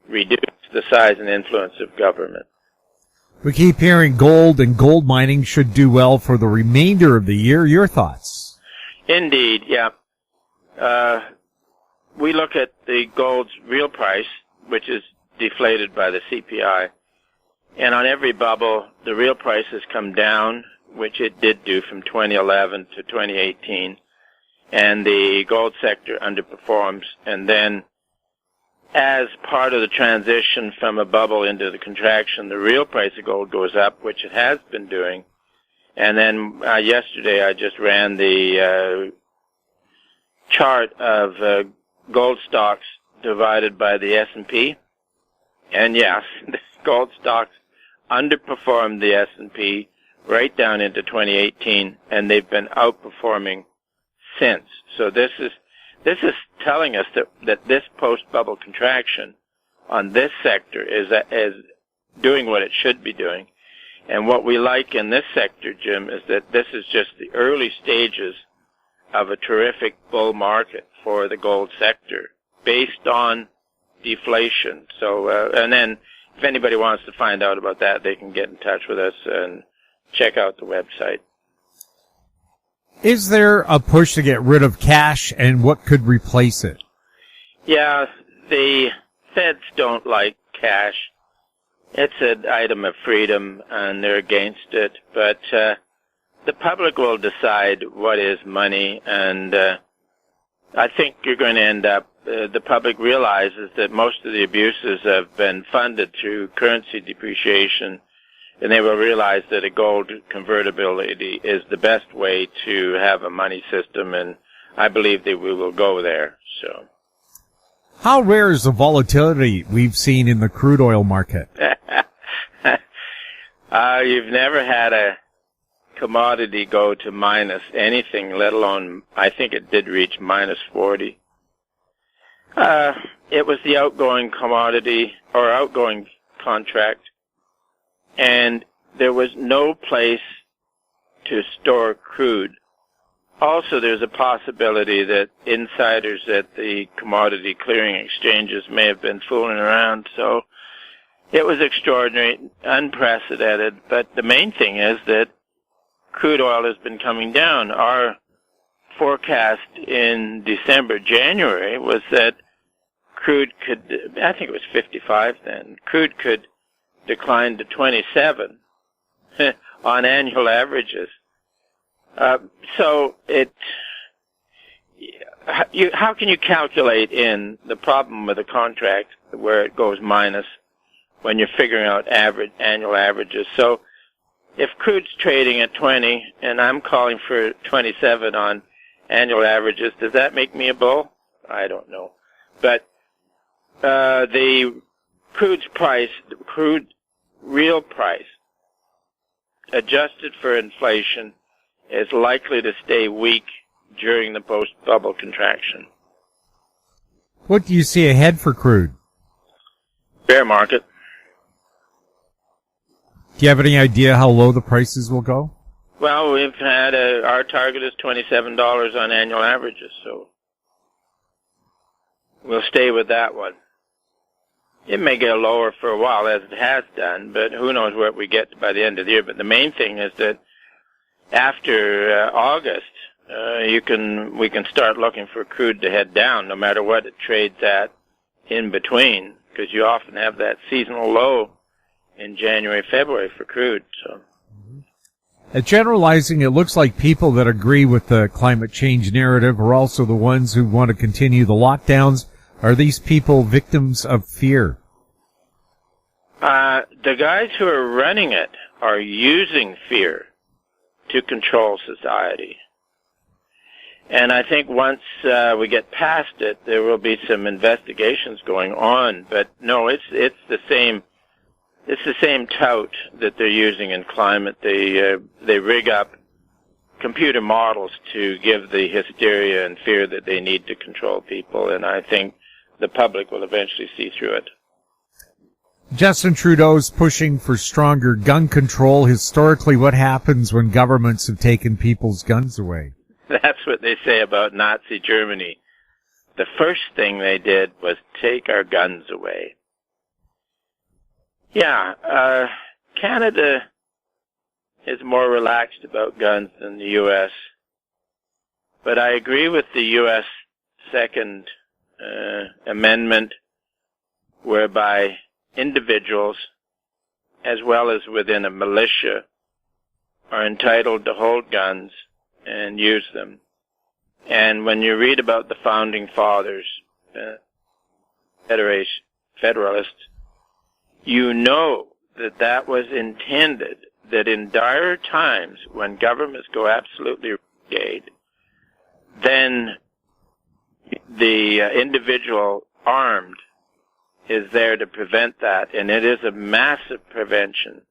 reduce the size and influence of government. We keep hearing gold and gold mining should do well for the remainder of the year. Your thoughts? Indeed, yeah. We look at the gold's real price, which is deflated by the CPI, and on every bubble, the real price has come down, which it did do from 2011 to 2018, and the gold sector underperforms. And then, as part of the transition from a bubble into the contraction, the real price of gold goes up, which it has been doing. And then yesterday I just ran the chart of gold stocks divided by the S&P. And yes, the gold stocks underperformed the S&P right down into 2018, and they've been outperforming since. So this is telling us that this post-bubble contraction on this sector is doing what it should be doing. And what we like in this sector, Jim, is that this is just the early stages of a terrific bull market for the gold sector based on deflation. So, and then if anybody wants to find out about that, they can get in touch with us and check out the website. Is there a push to get rid of cash, and what could replace it? Yeah, the feds don't like cash. It's an item of freedom, and they're against it. But the public will decide what is money, and I think you're going to end up, the public realizes that most of the abuses have been funded through currency depreciation, and they will realize that a gold convertibility is the best way to have a money system, and I believe that we will go there. So, how rare is the volatility we've seen in the crude oil market? You've never had a commodity go to minus anything, let alone, I think it did reach minus 40. it was the outgoing commodity or outgoing contract, and there was no place to store crude. Also, there's a possibility that insiders at the commodity clearing exchanges may have been fooling around. So it was extraordinary, unprecedented. But the main thing is that crude oil has been coming down. Our forecast in December, January was that crude could, I think it was 55 then, crude could decline to 27 on annual averages. So how can you calculate in the problem with a contract where it goes minus when you're figuring out annual averages? So if crude's trading at 20 and I'm calling for 27 on annual averages, does that make me a bull? I don't know. But the crude real price, adjusted for inflation, is likely to stay weak during the post-bubble contraction. What do you see ahead for crude? Bear market. Do you have any idea how low the prices will go? Well, we've had our target is $27 on annual averages, so we'll stay with that one. It may get lower for a while, as it has done, but who knows where we get by the end of the year. But the main thing is that after August, we can start looking for crude to head down, no matter what it trades at in between, because you often have that seasonal low in January, February for crude. So, generalizing, it looks like people that agree with the climate change narrative are also the ones who want to continue the lockdowns. Are these people victims of fear? The guys who are running it are using fear to control society. And I think once we get past it, there will be some investigations going on. But no, it's the same. It's the same tout that they're using in climate. They rig up computer models to give the hysteria and fear that they need to control people, and I think the public will eventually see through it. Justin Trudeau's pushing for stronger gun control. Historically, what happens when governments have taken people's guns away? That's what they say about Nazi Germany. The first thing they did was take our guns away. Yeah, Canada is more relaxed about guns than the U.S., but I agree with the U.S. Second Amendment, whereby individuals, as well as within a militia, are entitled to hold guns and use them. And when you read about the Founding Fathers, Federalists, you know that that was intended that in dire times when governments go absolutely renegade, then the individual armed is there to prevent that, and it is a massive prevention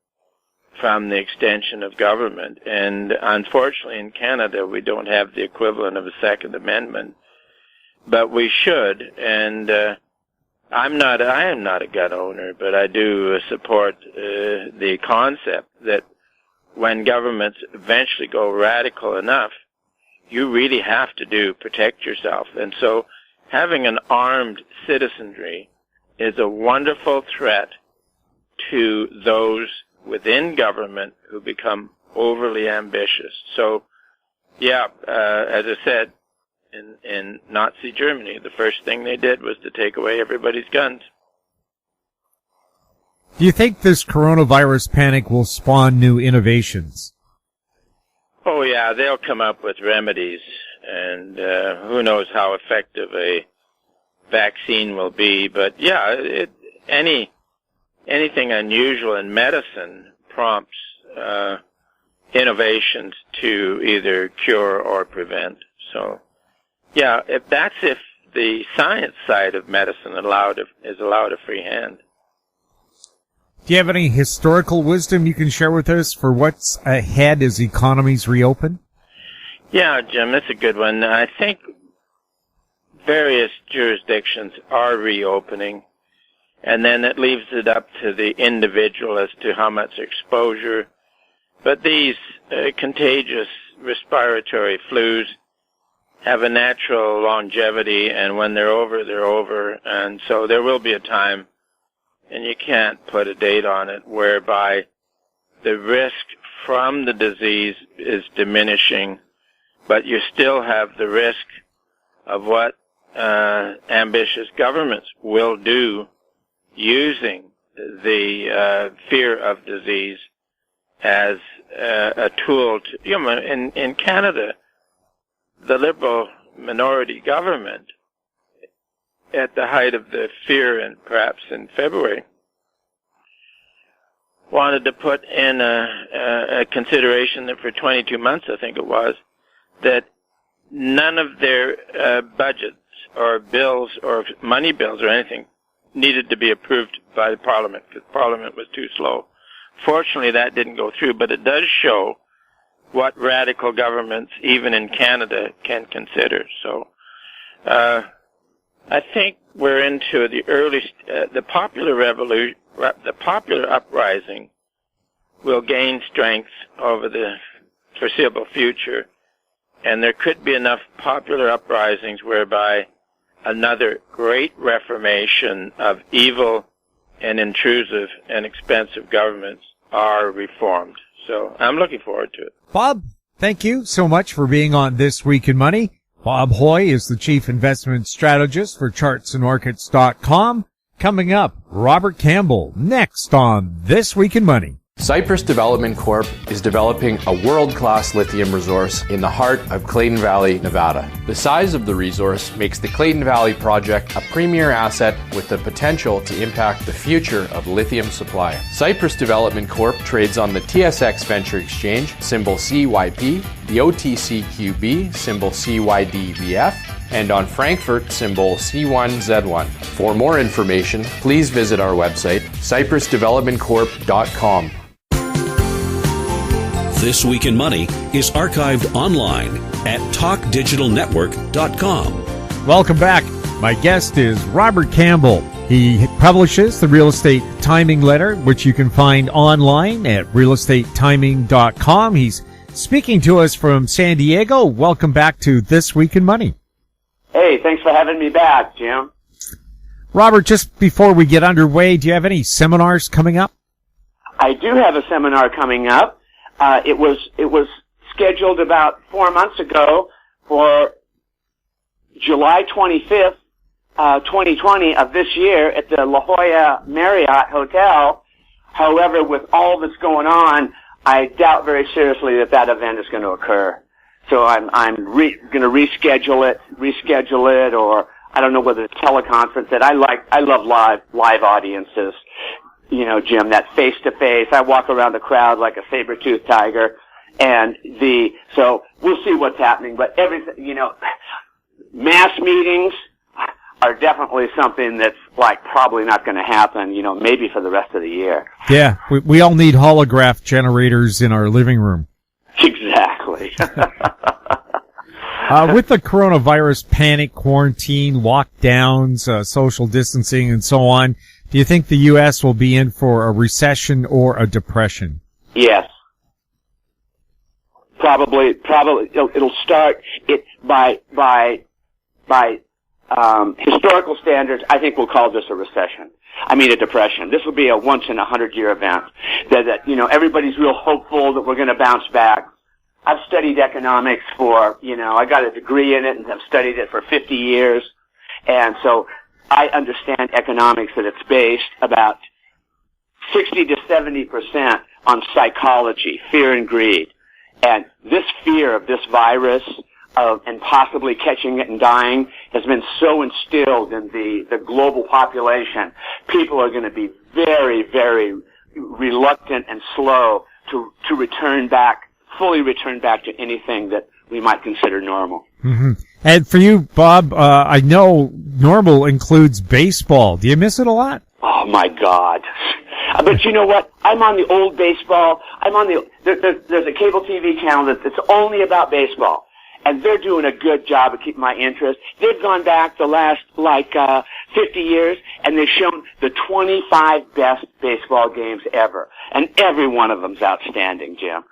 from the extension of government. And unfortunately in Canada we don't have the equivalent of a Second Amendment, but we should. And I am not a gun owner, but I do support the concept that when governments eventually go radical enough, you really have to protect yourself. And so having an armed citizenry is a wonderful threat to those within government who become overly ambitious. So, yeah, as I said, in Nazi Germany, the first thing they did was to take away everybody's guns. Do you think this coronavirus panic will spawn new innovations? Oh, yeah, they'll come up with remedies, and who knows how effective a vaccine will be. But, yeah, anything unusual in medicine prompts innovations to either cure or prevent. So, yeah, if the science side of medicine is allowed a free hand. Do you have any historical wisdom you can share with us for what's ahead as economies reopen? Yeah, Jim, that's a good one. I think various jurisdictions are reopening, and then it leaves it up to the individual as to how much exposure. But these contagious respiratory flus have a natural longevity, and when they're over, they're over. And so there will be a time, and you can't put a date on it, whereby the risk from the disease is diminishing, but you still have the risk of what ambitious governments will do using the fear of disease as a tool to, in Canada, the Liberal minority government, at the height of the fear, and perhaps in February, wanted to put in a consideration that for 22 months, I think it was, that none of their budgets or bills or money bills or anything needed to be approved by the Parliament, because Parliament was too slow. Fortunately, that didn't go through, but it does show what radical governments, even in Canada, can consider. So, I think we're into the early, the popular revolution, the popular uprising will gain strength over the foreseeable future, and there could be enough popular uprisings whereby another great reformation of evil and intrusive and expensive governments are reformed. So I'm looking forward to it. Bob, thank you so much for being on This Week in Money. Bob Hoye is the Chief Investment Strategist for ChartsandMarkets.com. Coming up, Robert Campbell, next on This Week in Money. Cypress Development Corp is developing a world-class lithium resource in the heart of Clayton Valley, Nevada. The size of the resource makes the Clayton Valley project a premier asset with the potential to impact the future of lithium supply. Cypress Development Corp trades on the TSX Venture Exchange, symbol CYP, the OTCQB, symbol CYDVF, and on Frankfurt, symbol C1Z1. For more information, please visit our website, cypressdevelopmentcorp.com. This Week in Money is archived online at talkdigitalnetwork.com. Welcome back. My guest is Robert Campbell. He publishes the Real Estate Timing Letter, which you can find online at realestatetiming.com. He's speaking to us from San Diego. Welcome back to This Week in Money. Hey, thanks for having me back, Jim. Robert, just before we get underway, do you have any seminars coming up? I do have a seminar coming up. It was scheduled about 4 months ago for July 25th, 2020 of this year at the La Jolla Marriott Hotel. However, with all that's going on, I doubt very seriously that event is going to occur. So I'm going to reschedule it, or I don't know whether to teleconference it. I love live audiences. You know, Jim, that face to face. I walk around the crowd like a saber-toothed tiger, so we'll see what's happening. But everything, mass meetings are definitely something that's probably not going to happen. Maybe for the rest of the year. Yeah, we all need holograph generators in our living room. Exactly. With the coronavirus panic, quarantine, lockdowns, social distancing, and so on, do you think the U.S. will be in for a recession or a depression? Yes. Probably, it'll start by historical standards. I think we'll call this a recession. A depression. This will be a once in 100-year event. That everybody's real hopeful that we're going to bounce back. I've studied economics I got a degree in it and have studied it for 50 years. And so I understand economics, that it's based about 60 to 70% on psychology, fear and greed. And this fear of this virus and possibly catching it and dying has been so instilled in the global population. People are going to be very, very reluctant and slow to fully return back to anything that we might consider normal. Mm-hmm. And for you, Bob, I know normal includes baseball. Do you miss it a lot? Oh my God. But you know what? I'm on the old baseball. There's a cable TV channel that's only about baseball. and they're doing a good job of keeping my interest. They've gone back the last, 50 years, and they've shown the 25 best baseball games ever. And every one of them's outstanding, Jim.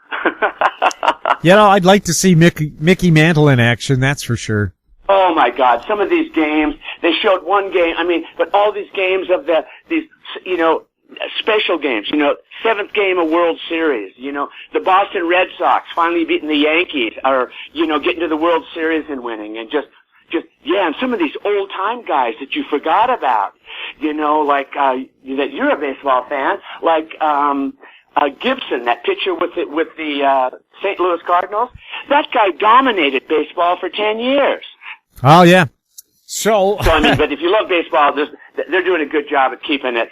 I'd like to see Mickey Mantle in action, that's for sure. Oh my God, some of these games, they showed one game, but all these games of these special games, seventh game of World Series, the Boston Red Sox finally beating the Yankees, or, getting to the World Series and winning, and and some of these old time guys that you forgot about, that you're a baseball fan, like, Gibson, that pitcher with the St. Louis Cardinals, that guy dominated baseball for 10 years. Oh, yeah. So but if you love baseball, they're doing a good job at keeping it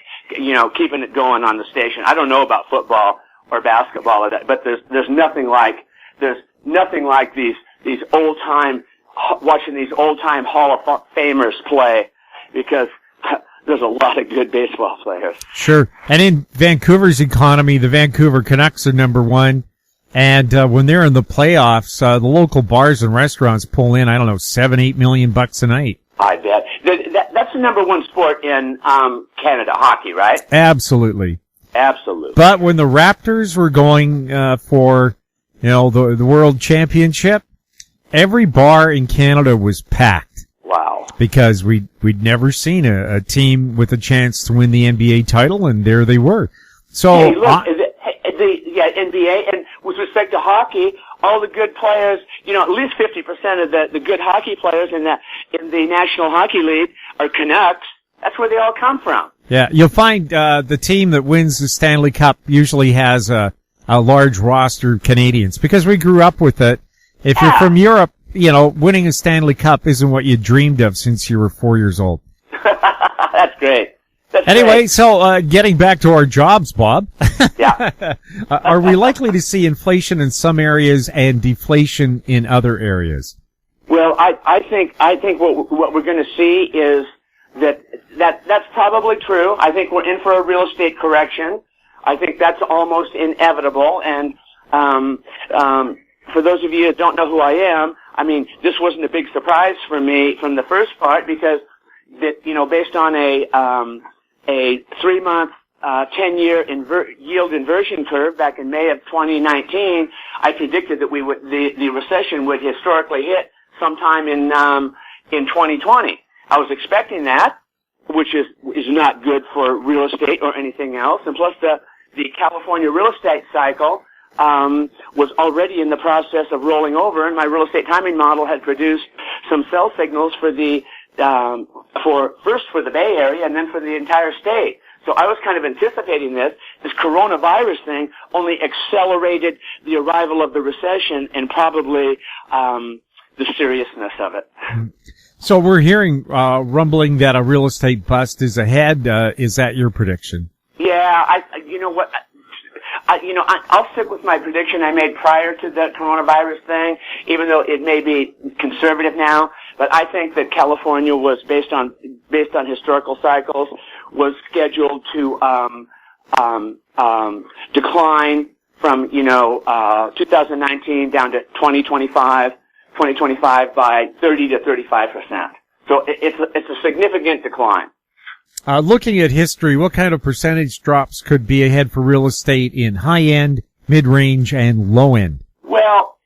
going on the station. I don't know about football or basketball or that, but there's nothing like these watching these old time Hall of Famers play, because there's a lot of good baseball players. Sure. And in Vancouver's economy, the Vancouver Canucks are number one. And when they're in the playoffs, the local bars and restaurants pull in, $7-8 million a night. I bet. That's the number one sport in Canada, hockey, right? Absolutely. Absolutely. But when the Raptors were going for, the World Championship, every bar in Canada was packed. Wow. Because we'd never seen a team with a chance to win the NBA title, and there they were. So, hey, look, NBA, and with respect to hockey, all the good players, at least 50% of the good hockey players in the National Hockey League are Canucks. That's where they all come from. Yeah, you'll find the team that wins the Stanley Cup usually has a large roster of Canadians, because we grew up with it. If you're from Europe, winning a Stanley Cup isn't what you dreamed of since you were 4 years old. That's great. Anyway, so getting back to our jobs, Bob. Yeah. Are we likely to see inflation in some areas and deflation in other areas? Well, I think what we're going to see is that's probably true. I think we're in for a real estate correction. I think that's almost inevitable. And for those of you that don't know who I am, this wasn't a big surprise for me from the first part, because based on a 3-month 10-year yield inversion curve back in May of 2019, I predicted that the recession would historically hit sometime in 2020. I was expecting that, which is not good for real estate or anything else. And plus the California real estate cycle was already in the process of rolling over, and my real estate timing model had produced some sell signals for first for the Bay Area and then for the entire state. So I was kind of anticipating this. This coronavirus thing only accelerated the arrival of the recession and probably the seriousness of it. So we're hearing rumbling that a real estate bust is ahead. Is that your prediction? Yeah, I'll stick with my prediction I made prior to the coronavirus thing, even though it may be conservative now. But I think that California was based on historical cycles, was scheduled to decline from 2019 down to 2025 by 30 to 35%. So it's a significant decline. Looking at history, what kind of percentage drops could be ahead for real estate in high end, mid range, and low end? Well,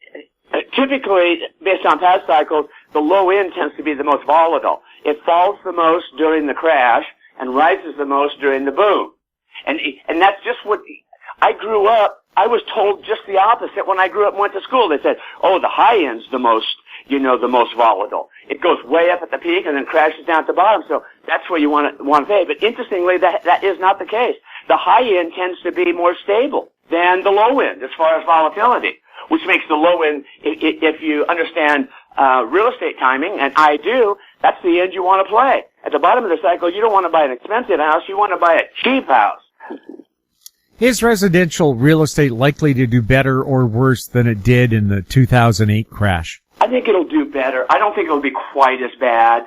typically, based on past cycles, the low end tends to be the most volatile. It falls the most during the crash and rises the most during the boom. And that's just what I grew up. I was told just the opposite when I grew up and went to school. They said, "Oh, the high end's the most volatile. It goes way up at the peak and then crashes down at the bottom. So that's where you want to pay." But interestingly, that is not the case. The high end tends to be more stable than the low end as far as volatility, which makes the low end, if you understand real estate timing, and I do, that's the end you want to play. At the bottom of the cycle, you don't want to buy an expensive house. You want to buy a cheap house. Is residential real estate likely to do better or worse than it did in the 2008 crash? I think it'll do better. I don't think it'll be quite as bad.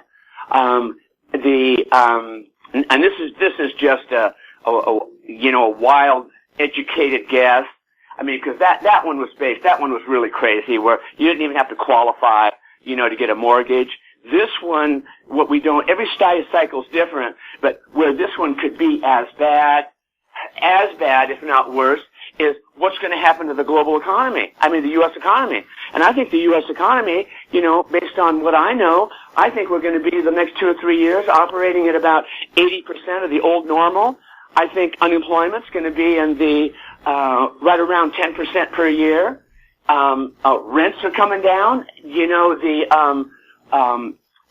And this is just a wild, educated guess. I mean, because that one was really crazy, where you didn't even have to qualify, to get a mortgage. This one, every cycle is different, but where this one could be as bad, if not worse, is what's going to happen to the global economy. I mean, the U.S. economy. And I think the U.S. economy, based on what I know, I think we're going to be the next 2 or 3 years operating at about 80% of the old normal. I think unemployment's going to be in the right around 10% per year. Rents are coming down. The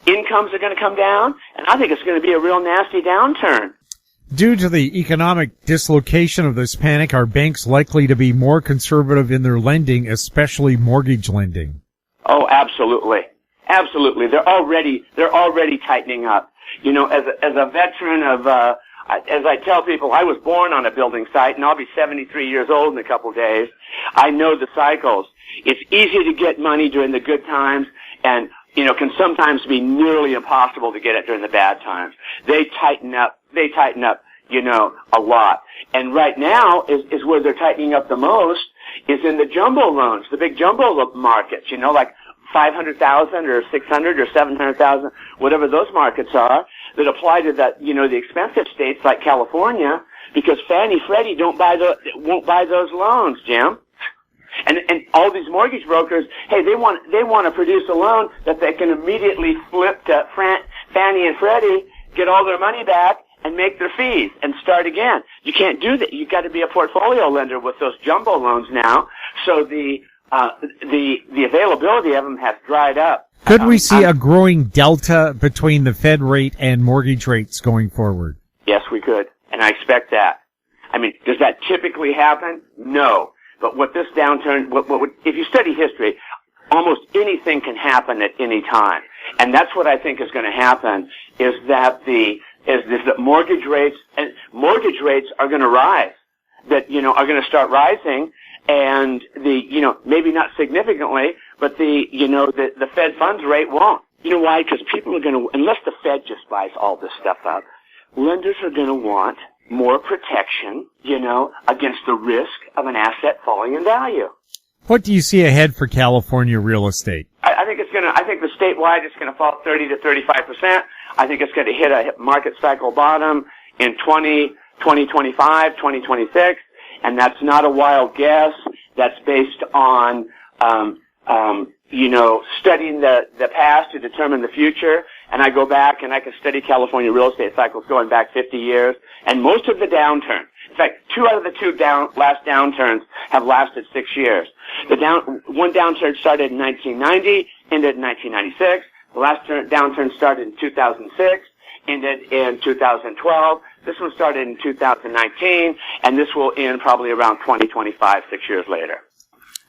incomes are going to come down, and I think it's going to be a real nasty downturn. Due to the economic dislocation of this panic, are banks likely to be more conservative in their lending, especially mortgage lending? Oh, absolutely. Absolutely. They're already tightening up. As a veteran of, as I tell people, I was born on a building site, and I'll be 73 years old in a couple of days. I know the cycles. It's easy to get money during the good times, and can sometimes be nearly impossible to get it during the bad times. They tighten up, a lot. And right now is where they're tightening up the most is in the jumbo loans, the big jumbo markets, like 500,000 or 600 or 700,000, whatever those markets are, that apply to the expensive states like California, because Fannie Freddie won't buy those loans, Jim. And all these mortgage brokers, hey, they want to produce a loan that they can immediately flip to Fannie and Freddie, get all their money back, and make their fees and start again. You can't do that. You've got to be a portfolio lender with those jumbo loans now. So the availability of them has dried up. Could we see a growing delta between the Fed rate and mortgage rates going forward? Yes, we could, and I expect that. I mean, does that typically happen? No. But what this downturn, if you study history, almost anything can happen at any time. And that's what I think is going to happen, is that mortgage rates are going to rise, are going to start rising, and maybe not significantly, but the Fed funds rate won't. You know why? Because people are going to, unless the Fed just buys all this stuff up, lenders are going to want more protection, against the risk of an asset falling in value. What do you see ahead for California real estate? I think the statewide is going to fall 30 to 35%. I think it's going to hit a market cycle bottom in 2025, 2026, and that's not a wild guess. That's based on, studying the past to determine the future. And I go back and I can study California real estate cycles going back 50 years. And most of the downturns, in fact, 2 out of the 2 last downturns have lasted 6 years. One downturn started in 1990, ended in 1996. The last downturn started in 2006, ended in 2012. This one started in 2019, and this will end probably around 2025, 6 years later.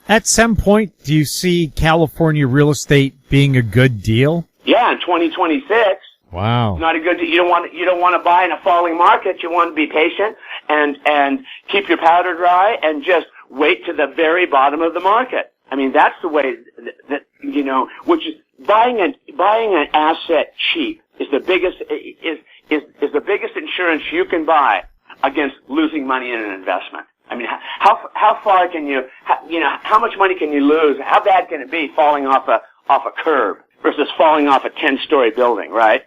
At some point, do you see California real estate being a good deal? Yeah, in 2026. Wow. Not a good. You don't want to buy in a falling market. You want to be patient and keep your powder dry and just wait to the very bottom of the market. I mean, that's the way that which is buying an asset cheap is the biggest insurance you can buy against losing money in an investment. I mean, how far can you how much money can you lose? How bad can it be falling off a curb versus falling off a 10-story building, right?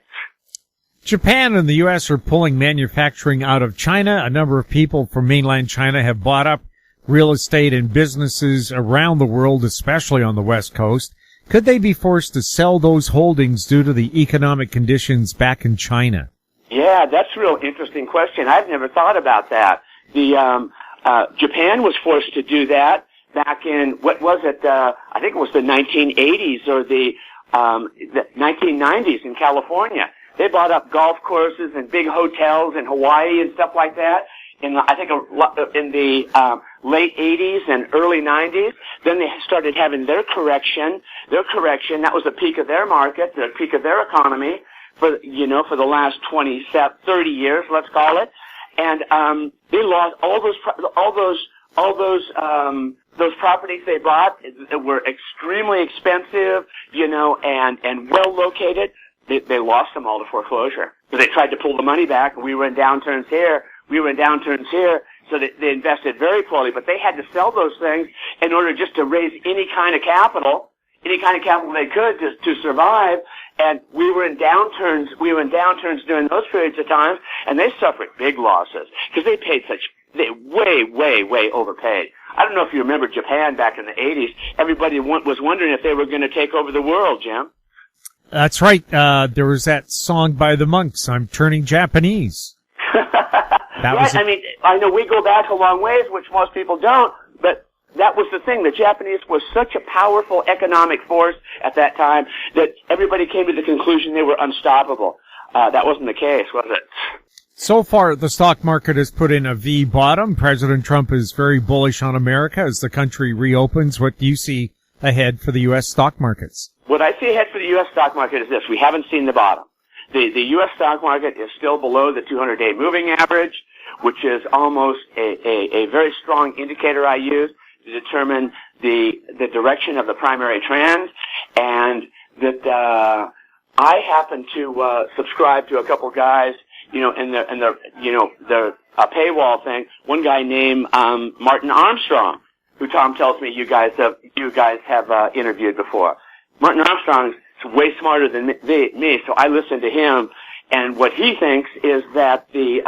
Japan and the U.S. are pulling manufacturing out of China. A number of people from mainland China have bought up real estate and businesses around the world, especially on the West Coast. Could they be forced to sell those holdings due to the economic conditions back in China? Yeah, that's a real interesting question. I've never thought about that. Japan was forced to do that back in, what was it, I think it was the 1980s or the 1990s in California. They bought up golf courses and big hotels in Hawaii and stuff like that in the late 80s and early 90s. Then they started having their correction. That was the peak of their market, the peak of their economy for the last 30 years, let's call it. And they lost all those properties they bought that were extremely expensive, and well located. They lost them all to foreclosure. They tried to pull the money back, and we were in downturns here. So they invested very poorly, but they had to sell those things in order just to raise any kind of capital they could to survive. And we were in downturns during those periods of time, and they suffered big losses because they way overpaid. I don't know if you remember Japan back in the 80s. Everybody was wondering if they were going to take over the world, Jim. That's right. There was that song by the Monks, I'm Turning Japanese. Right. I mean, I know we go back a long ways, which most people don't, but that was the thing. The Japanese was such a powerful economic force at that time that everybody came to the conclusion they were unstoppable. That wasn't the case, was it? So far, the stock market has put in a V bottom. President Trump is very bullish on America as the country reopens. What do you see ahead for the U.S. stock markets? What I see ahead for the U.S. stock market is this. We haven't seen the bottom. The U.S. stock market is still below the 200-day moving average, which is almost a very strong indicator I use to determine the direction of the primary trend. And that I happen to subscribe to a couple guys, in the paywall thing. One guy named Martin Armstrong, who Tom tells me you guys have interviewed before. Martin Armstrong is way smarter than me, so I listen to him. And what he thinks is that the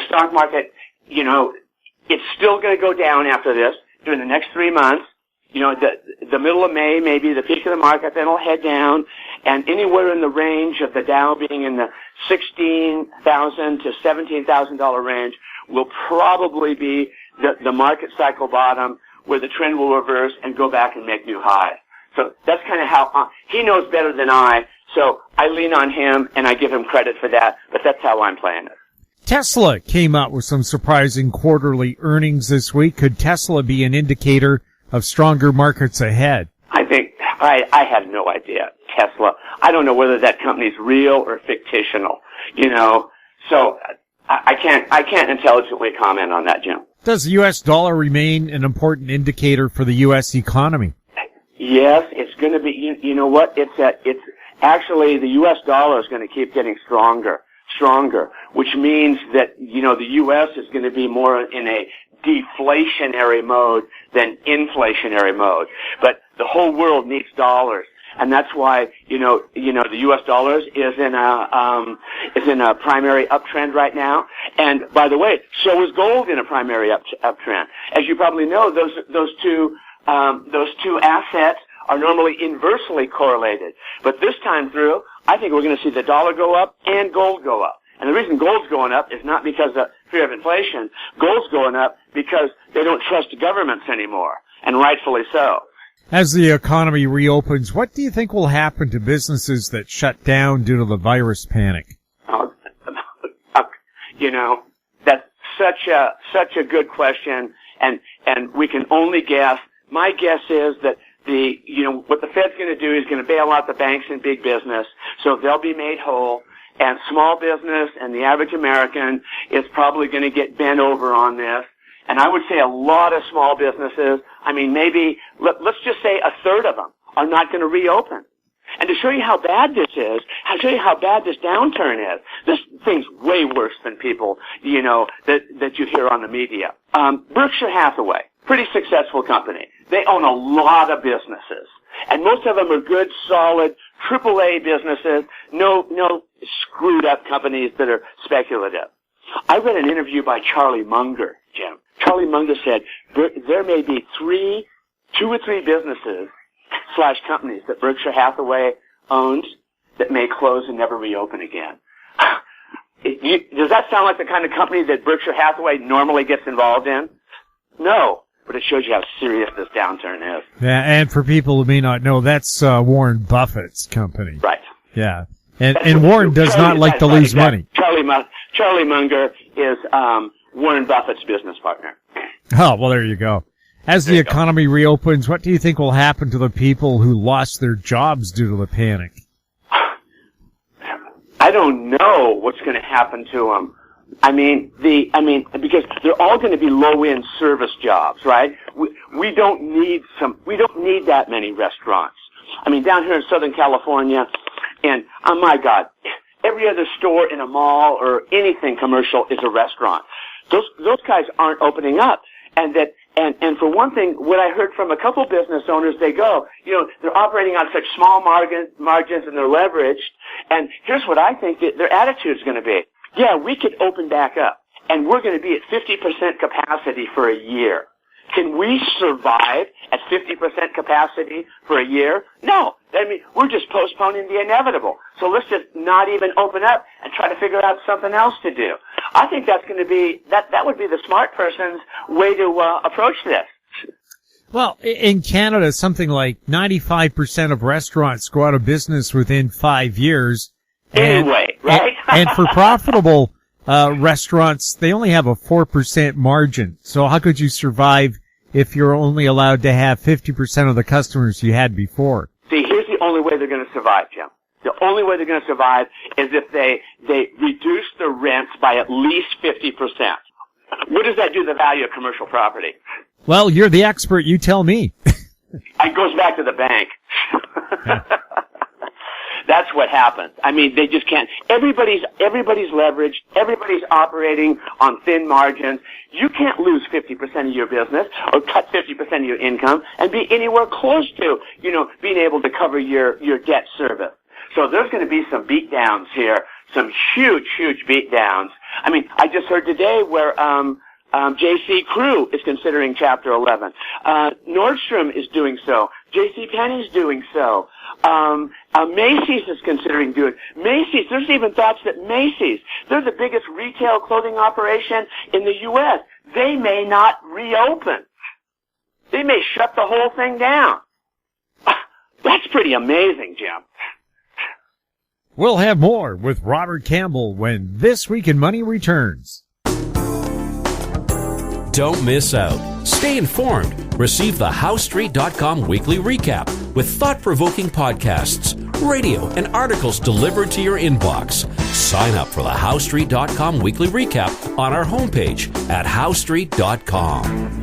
stock market, it's still going to go down after this during the next 3 months. The middle of May may be the peak of the market, then it'll head down, and anywhere in the range of the Dow being in the $16,000 to $17,000 range will probably be the market cycle bottom, where the trend will reverse and go back and make new highs. So that's kind of how he knows better than I. So I lean on him and I give him credit for that. But that's how I'm playing it. Tesla came out with some surprising quarterly earnings this week. Could Tesla be an indicator of stronger markets ahead? I think I have no idea. Tesla. I don't know whether that company's real or fictional. So I can't intelligently comment on that, Jim. Does the U.S. dollar remain an important indicator for the U.S. economy? Yes, it's going to be. You know what? It's actually the U.S. dollar is going to keep getting stronger, which means that the U.S. is going to be more in a deflationary mode than inflationary mode. But the whole world needs dollars, and that's why the U.S. dollars is in a primary uptrend right now. And by the way, so is gold in a primary uptrend. As you probably know, those two assets are normally inversely correlated. But this time through, I think we're going to see the dollar go up and gold go up. And the reason gold's going up is not because of fear of inflation. Gold's going up because they don't trust governments anymore, and rightfully so. As the economy reopens, what do you think will happen to businesses that shut down due to the virus panic? That's such a good question, and we can only guess. My guess is that what the Fed's going to do is going to bail out the banks and big business, so they'll be made whole. And small business and the average American is probably going to get bent over on this. And I would say a lot of small businesses, maybe, let's just say a third of them are not going to reopen. And to show you how bad this is, I'll show you how bad this downturn is. This thing's way worse than people, that you hear on the media. Berkshire Hathaway, pretty successful company. They own a lot of businesses. And most of them are good, solid, AAA businesses, no screwed up companies that are speculative. I read an interview by Charlie Munger, Jim. Charlie Munger said there may be 2 or 3 businesses / companies that Berkshire Hathaway owns that may close and never reopen again. Does that sound like the kind of company that Berkshire Hathaway normally gets involved in? No. But it shows you how serious this downturn is. Yeah, and for people who may not know, that's Warren Buffett's company. Right. Yeah. And Warren does not like to lose money. Charlie Munger is Warren Buffett's business partner. Oh, well, there you go. As the economy reopens, what do you think will happen to the people who lost their jobs due to the panic? I don't know what's going to happen to them. Because they're all going to be low-end service jobs, right? We don't need that many restaurants. Down here in Southern California, and oh my God, every other store in a mall or anything commercial is a restaurant. Those guys aren't opening up. And for one thing, what I heard from a couple business owners, they go, they're operating on such small margins and they're leveraged. And here's what I think that their attitude is going to be. Yeah, we could open back up and we're going to be at 50% capacity for a year. Can we survive at 50% capacity for a year? No. I mean, we're just postponing the inevitable. So let's just not even open up and try to figure out something else to do. I think that's going to be, that would be the smart person's way to approach this. Well, in Canada, something like 95% of restaurants go out of business within 5 years. Anyway, right? And for profitable restaurants, they only have a 4% margin. So how could you survive if you're only allowed to have 50% of the customers you had before? See, here's the only way they're going to survive, Jim. The only way they're going to survive is if they reduce the rents by at least 50%. What does that do to the value of commercial property? Well, you're the expert. You tell me. It goes back to the bank. That's what happens. I mean, they just can't. Everybody's leveraged. Everybody's operating on thin margins. You can't lose 50% of your business or cut 50% of your income and be anywhere close to, being able to cover your debt service. So there's going to be some beatdowns here, some huge beatdowns. I mean, I just heard today where J.C. Crew is considering Chapter 11. Nordstrom is doing so. J.C. Penney's doing so. Macy's is considering doing. Macy's, there's even thoughts that Macy's, they're the biggest retail clothing operation in the U.S. They may not reopen. They may shut the whole thing down. That's pretty amazing, Jim. We'll have more with Robert Campbell when This Week in Money returns. Don't miss out. Stay informed. Receive the HowStreet.com weekly recap with thought-provoking podcasts, radio, and articles delivered to your inbox. Sign up for the HowStreet.com weekly recap on our homepage at HowStreet.com.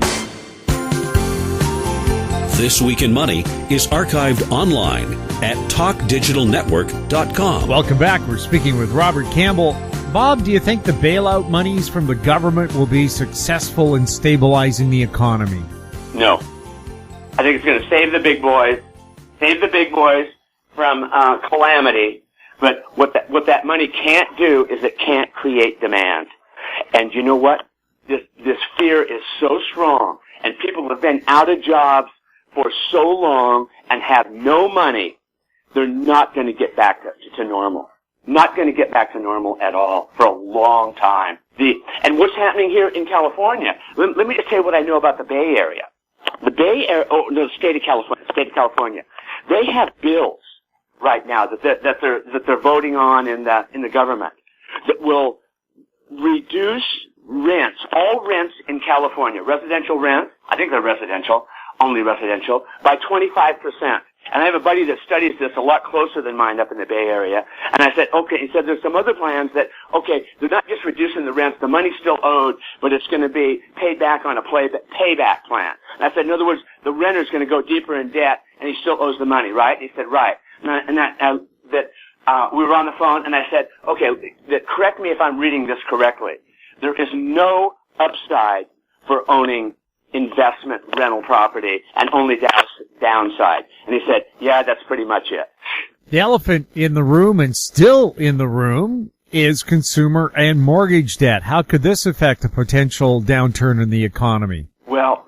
This Week in Money is archived online at TalkDigitalNetwork.com. Welcome back. We're speaking with Robert Campbell. Bob, do you think the bailout monies from the government will be successful in stabilizing the economy? No. I think it's going to save the big boys from calamity. But what that money can't do is it can't create demand. And you know what? This fear is so strong, and people have been out of jobs for so long and have no money. They're not going to get back to normal. Not going to get back to normal at all for a long time. And what's happening here in California? Let me just tell you what I know about the Bay Area. The Bay Area, the state of California. They have bills right now that they're voting on in the government that will reduce rents, all rents in California, residential rent. I think they're residential, only residential, by 25%. And I have a buddy that studies this a lot closer than mine up in the Bay Area. And I said, okay, he said there's some other plans that, okay, they're not just reducing the rents, the money's still owed, but it's going to be paid back on a payback plan. And I said, in other words, the renter's going to go deeper in debt and he still owes the money, right? And he said, right. We were on the phone and I said, okay, correct me if I'm reading this correctly. There is no upside for owning investment rental property and only downside. And he said, yeah, that's pretty much it. The elephant in the room and still in the room is consumer and mortgage debt. How could this affect a potential downturn in the economy? Well,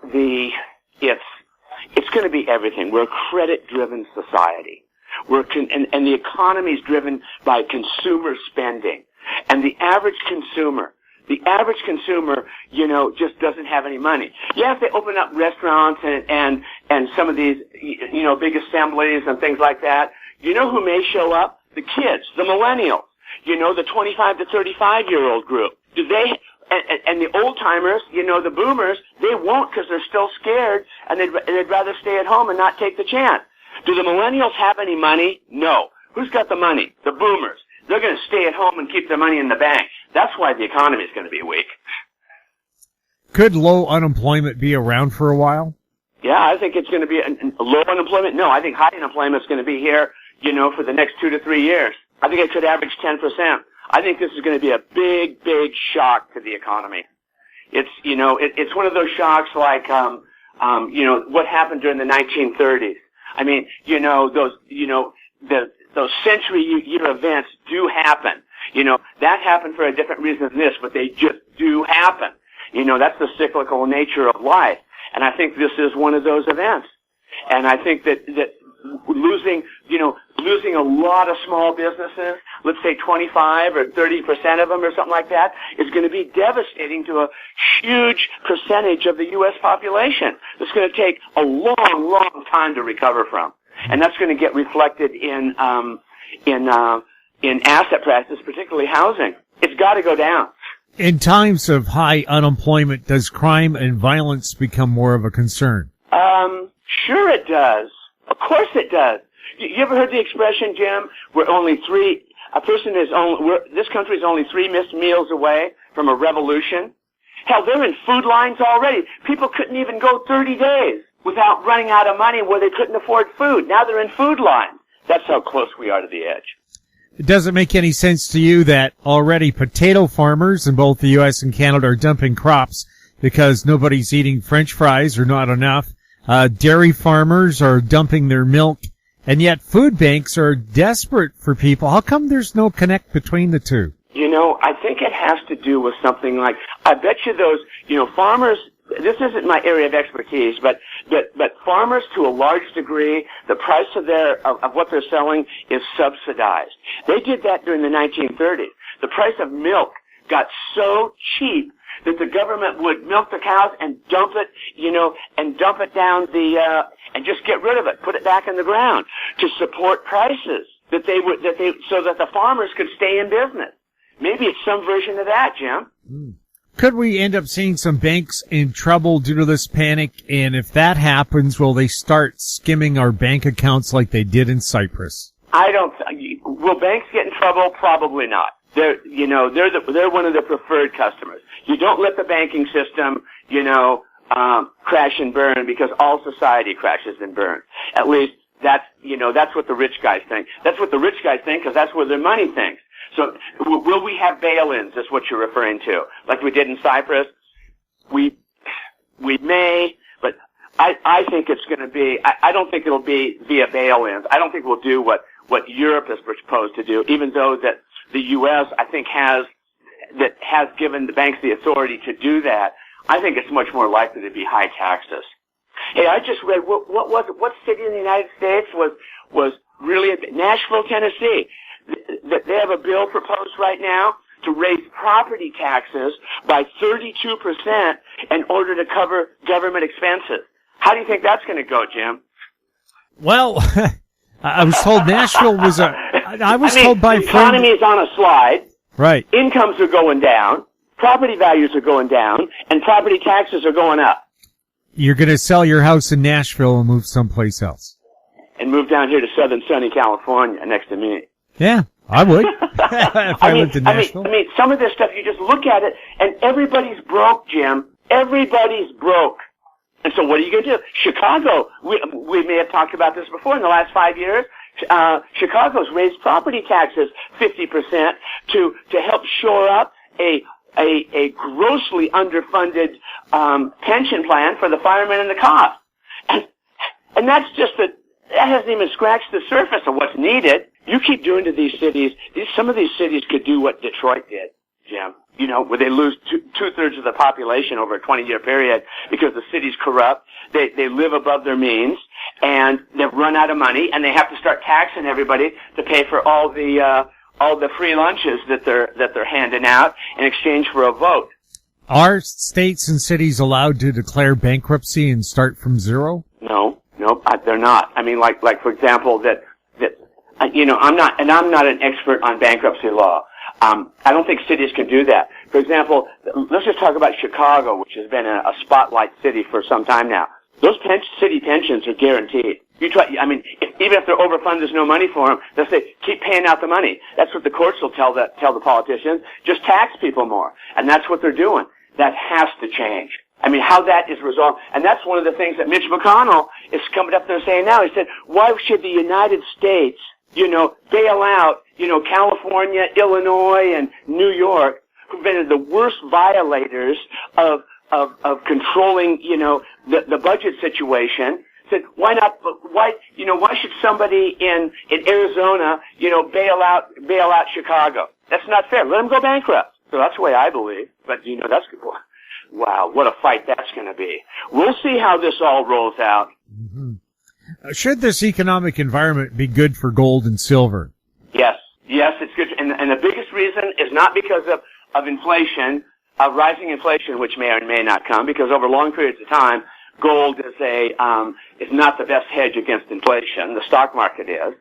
it's going to be everything. We're a credit-driven society. And the economy is driven by consumer spending. And the average consumer, just doesn't have any money. Yeah, if they open up restaurants and some of these, big assemblies and things like that, you know who may show up? The kids, the millennials, the 25 to 35-year-old group. Do they, and the old timers, the boomers, they won't because they're still scared and they'd rather stay at home and not take the chance. Do the millennials have any money? No. Who's got the money? The boomers. They're going to stay at home and keep their money in the bank. That's why the economy is going to be weak. Could low unemployment be around for a while? Yeah, I think it's going to be low unemployment. No, I think high unemployment is going to be here, for the next 2 to 3 years. I think it could average 10%. I think this is going to be a big, big shock to the economy. It's, you know, it's one of those shocks like, you know, what happened during the 1930s. I mean, you know, those century-year events do happen. You know, that happened for a different reason than this, but they just do happen. You know, that's the cyclical nature of life. And I think this is one of those events. And I think that losing a lot of small businesses, let's say 25 or 30% of them or something like that, is going to be devastating to a huge percentage of the U.S. population. It's going to take a long, long time to recover from. And that's going to get reflected in asset prices, particularly housing. It's got to go down. In times of high unemployment, does crime and violence become more of a concern? Sure it does. Of course it does. You ever heard the expression, Jim, this country is only 3 missed meals away from a revolution? Hell, they're in food lines already. People couldn't even go 30 days without running out of money where they couldn't afford food. Now they're in food lines. That's how close we are to the edge. It doesn't make any sense to you that already potato farmers in both the U.S. and Canada are dumping crops because nobody's eating French fries or not enough. Dairy farmers are dumping their milk, and yet food banks are desperate for people. How come there's no connect between the two? You know, I think it has to do with something like, I bet you those, you know, farmers, this isn't my area of expertise, but farmers to a large degree, the price of what they're selling is subsidized. They did that during the 1930s. The price of milk got so cheap that the government would milk the cows and dump it, you know, and dump it down and just get rid of it, put it back in the ground to support prices so that the farmers could stay in business. Maybe it's some version of that, Jim. Could we end up seeing some banks in trouble due to this panic? And if that happens, will they start skimming our bank accounts like they did in Cyprus? Will banks get in trouble? Probably not. They're one of the preferred customers. You don't let the banking system, you know, crash and burn because all society crashes and burns. At least that's what the rich guys think. That's what the rich guys think because that's where their money thinks. So will we have bail-ins, is what you're referring to, like we did in Cyprus? We may, but I think it's going to be, I don't think it'll be via bail-ins. I don't think we'll do what Europe has proposed to do, even though that the U.S., I think, has given the banks the authority to do that. I think it's much more likely to be high taxes. Hey, I just read, what city in the United States was really, Nashville, Tennessee. They have a bill proposed right now to raise property taxes by 32% in order to cover government expenses. How do you think that's going to go, Jim? Well, I was told Nashville was told by the economy is on a slide. Right. Incomes are going down, property values are going down, and property taxes are going up. You're going to sell your house in Nashville and move someplace else. And move down here to southern sunny California next to me. Yeah, I would. If I lived in Nashville. I mean, some of this stuff, you just look at it, and everybody's broke, Jim. Everybody's broke. And so what are you going to do? Chicago, we may have talked about this before in the last 5 years. Chicago's raised property taxes 50% to help shore up a grossly underfunded pension plan for the firemen and the cops. And that's just that hasn't even scratched the surface of what's needed. You keep doing to these cities, some of these cities could do what Detroit did, Jim. You know, where they lose two-thirds of the population over a 20-year period because the city's corrupt. They live above their means, and they've run out of money, and they have to start taxing everybody to pay for all the free lunches that they're handing out in exchange for a vote. Are states and cities allowed to declare bankruptcy and start from zero? No, they're not. I mean, like for example, I'm not an expert on bankruptcy law. I don't think cities can do that. For example, let's just talk about Chicago, which has been a spotlight city for some time now. Those city pensions are guaranteed. Even if they're overfunded, there's no money for them. They'll say, keep paying out the money. That's what the courts will tell the politicians. Just tax people more. And that's what they're doing. That has to change. I mean, how that is resolved. And that's one of the things that Mitch McConnell is coming up there saying now. He said, why should the United States, bail out, California, Illinois, and New York who've been the worst violators of controlling, the budget situation, said, why should somebody in Arizona, bail out Chicago? That's not fair. Let them go bankrupt. So that's the way I believe. But, that's, wow, what a fight that's going to be. We'll see how this all rolls out. Mm-hmm. Should this economic environment be good for gold and silver? Yes, it's good. And the biggest reason is not because of inflation, of rising inflation, which may or may not come, because over long periods of time, gold is not the best hedge against inflation. The stock market is.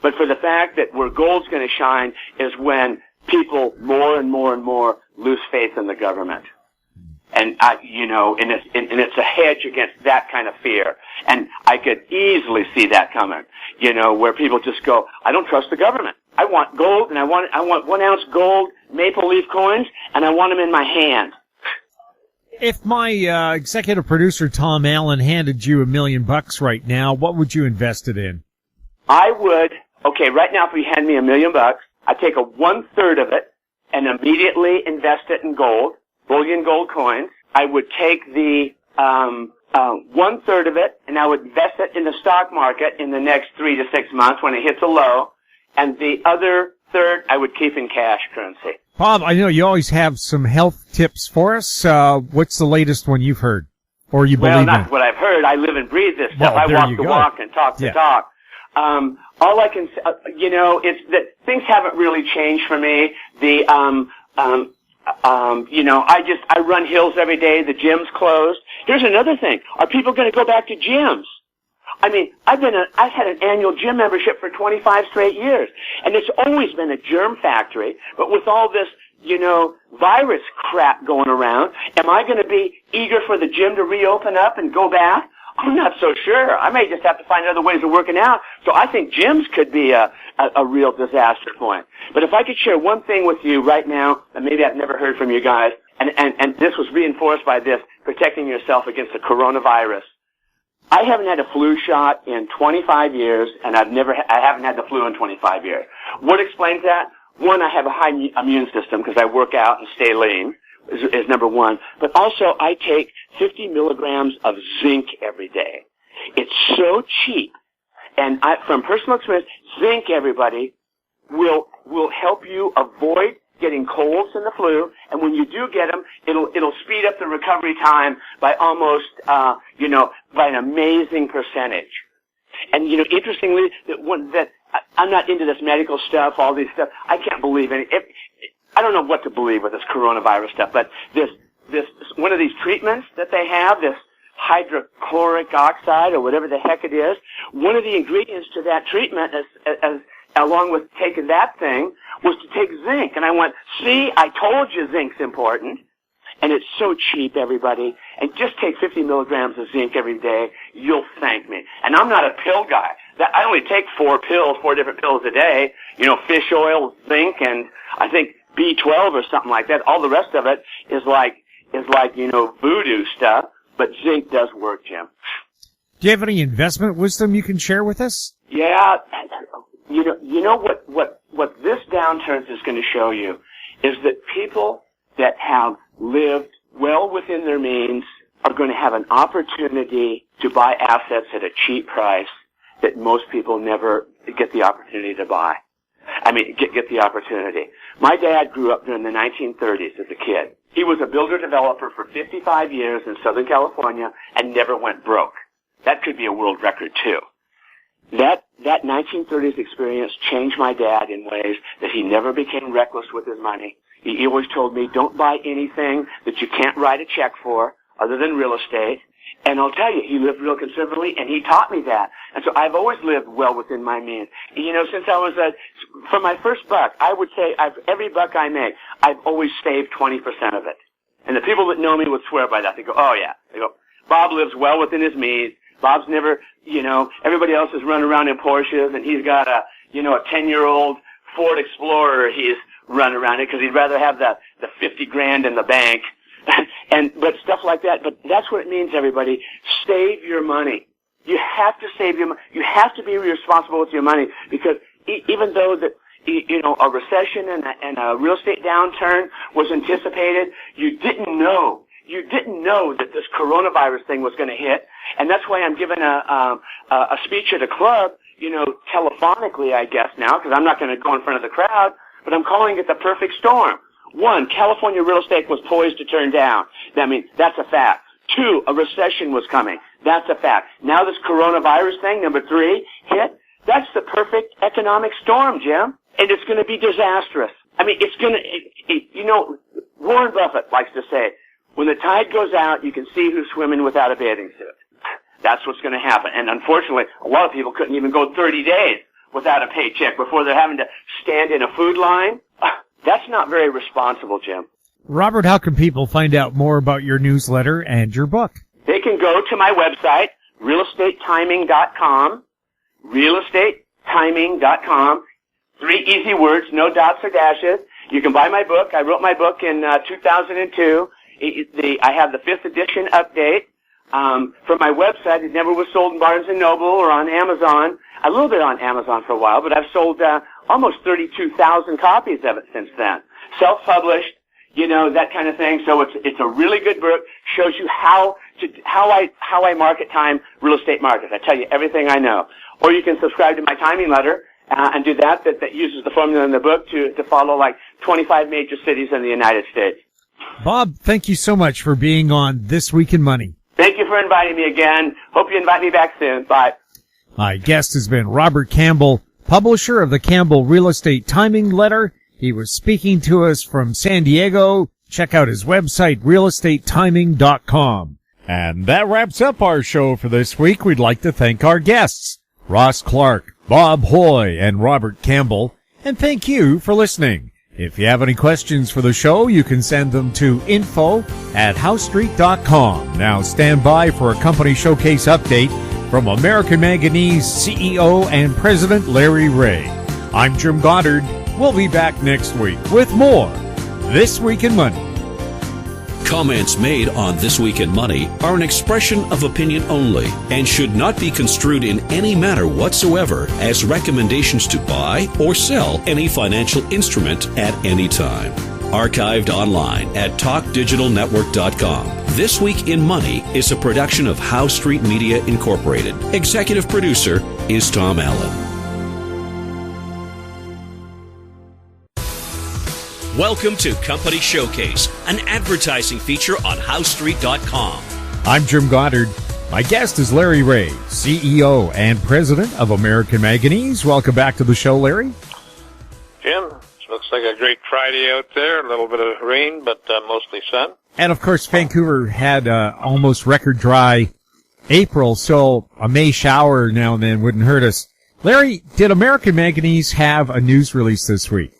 But for the fact that where gold's going to shine is when people more and more and more lose faith in the government. And it's a hedge against that kind of fear. And I could easily see that coming, where people just go, I don't trust the government. I want gold, and I want 1 ounce gold maple leaf coins, and I want them in my hand. If my executive producer Tom Allen handed you $1 million right now, what would you invest it in? I would. Okay, right now, if you hand me $1 million, I'd take 1/3 of it and immediately invest it in gold. Bullion gold coins. I would take the 1/3 of it, and I would invest it in the stock market in the next 3 to 6 months when it hits a low, and the other third I would keep in cash currency. Bob, I know you always have some health tips for us. What's the latest one you've heard, or you believe in? Well, not what I've heard. I live and breathe this stuff. Well, I walk the walk and talk the talk. All I can say, it's that things haven't really changed for me. I run hills every day. The gym's closed. Here's another thing. Are people going to go back to gyms? I mean, I've had an annual gym membership for 25 straight years, and it's always been a germ factory. But with all this, virus crap going around, am I going to be eager for the gym to reopen up and go back? I'm not so sure. I may just have to find other ways of working out. So I think gyms could be a real disaster point. But if I could share one thing with you right now, and maybe I've never heard from you guys, and this was reinforced by this, protecting yourself against the coronavirus. I haven't had a flu shot in 25 years, and I haven't had the flu in 25 years. What explains that? One, I have a high immune system because I work out and stay lean. Is number one. But also, I take 50 milligrams of zinc every day. It's so cheap. And from personal experience, zinc, everybody, will help you avoid getting colds and the flu. And when you do get them, it'll speed up the recovery time by almost, by an amazing percentage. And, interestingly, that I'm not into this medical stuff, all these stuff. I can't believe any. I don't know what to believe with this coronavirus stuff, but this one of these treatments that they have, this hydrochloric oxide or whatever the heck it is, one of the ingredients to that treatment, as along with taking that thing, was to take zinc. And I went, see, I told you zinc's important. And it's so cheap, everybody. And just take 50 milligrams of zinc every day. You'll thank me. And I'm not a pill guy. I only take 4 different pills a day. Fish oil, zinc, and I think B12 or something like that. All the rest of it is like voodoo stuff. But zinc does work, Jim. Do you have any investment wisdom you can share with us? Yeah. What this downturn is going to show you is that people that have lived well within their means are going to have an opportunity to buy assets at a cheap price that most people never get the opportunity to buy. Get the opportunity. My dad grew up during the 1930s as a kid. He was a builder-developer for 55 years in Southern California and never went broke. That could be a world record, too. That 1930s experience changed my dad in ways that he never became reckless with his money. He always told me, don't buy anything that you can't write a check for other than real estate. And I'll tell you, he lived real conservatively, and he taught me that. And so I've always lived well within my means. Since I was for my first buck, I would say every buck I make, I've always saved 20% of it. And the people that know me would swear by that. They go, oh yeah. They go, Bob lives well within his means. Bob's never, everybody else is running around in Porsches, and he's got a 10-year-old Ford Explorer he's run around it because he'd rather have the 50 grand in the bank. But stuff like that. But that's what it means, everybody. Save your money. You have to save your money. You have to be responsible with your money because even though that a recession and a real estate downturn was anticipated, you didn't know that this coronavirus thing was going to hit. And that's why I'm giving a speech at a club, telephonically, I guess now, because I'm not going to go in front of the crowd, but I'm calling it the perfect storm. 1, California real estate was poised to turn down. That's a fact. 2, a recession was coming. That's a fact. Now this coronavirus thing, number 3, hit. That's the perfect economic storm, Jim. And it's going to be disastrous. Warren Buffett likes to say, when the tide goes out, you can see who's swimming without a bathing suit. That's what's going to happen. And unfortunately, a lot of people couldn't even go 30 days without a paycheck before they're having to stand in a food line. That's not very responsible, Jim. Robert, how can people find out more about your newsletter and your book? They can go to my website, realestatetiming.com, realestatetiming.com. 3 easy words, no dots or dashes. You can buy my book. I wrote my book in 2002. I have the 5th edition update. From my website, it never was sold in Barnes & Noble or on Amazon. A little bit on Amazon for a while, but I've sold almost 32,000 copies of it since then. Self-published, that kind of thing. So it's a really good book. Shows you how I market time real estate markets. I tell you everything I know. Or you can subscribe to my timing letter and do that uses the formula in the book to follow like 25 major cities in the United States. Bob, thank you so much for being on This Week in Money. Thank you for inviting me again. Hope you invite me back soon. Bye. My guest has been Robert Campbell, publisher of the Campbell Real Estate Timing Letter. He was speaking to us from San Diego. Check out his website, realestatetiming.com. And that wraps up our show for this week. We'd like to thank our guests, Ross Clark, Bob Hoye, and Robert Campbell. And thank you for listening. If you have any questions for the show, you can send them to info@housestreet.com. Now stand by for a company showcase update from American Manganese CEO and President Larry Reaugh. I'm Jim Goddard. We'll be back next week with more This Week in Money. Comments made on This Week in Money are an expression of opinion only and should not be construed in any manner whatsoever as recommendations to buy or sell any financial instrument at any time. Archived online at talkdigitalnetwork.com. This Week in Money is a production of House Street Media Incorporated. Executive producer is Tom Allen. Welcome to Company Showcase, an advertising feature on HouseStreet.com. I'm Jim Goddard. My guest is Larry Reaugh, CEO and President of American Manganese. Welcome back to the show, Larry. Jim, looks like a great Friday out there. A little bit of rain, but mostly sun. And, of course, Vancouver had almost record dry April, so a May shower now and then wouldn't hurt us. Larry, did American Manganese have a news release this week?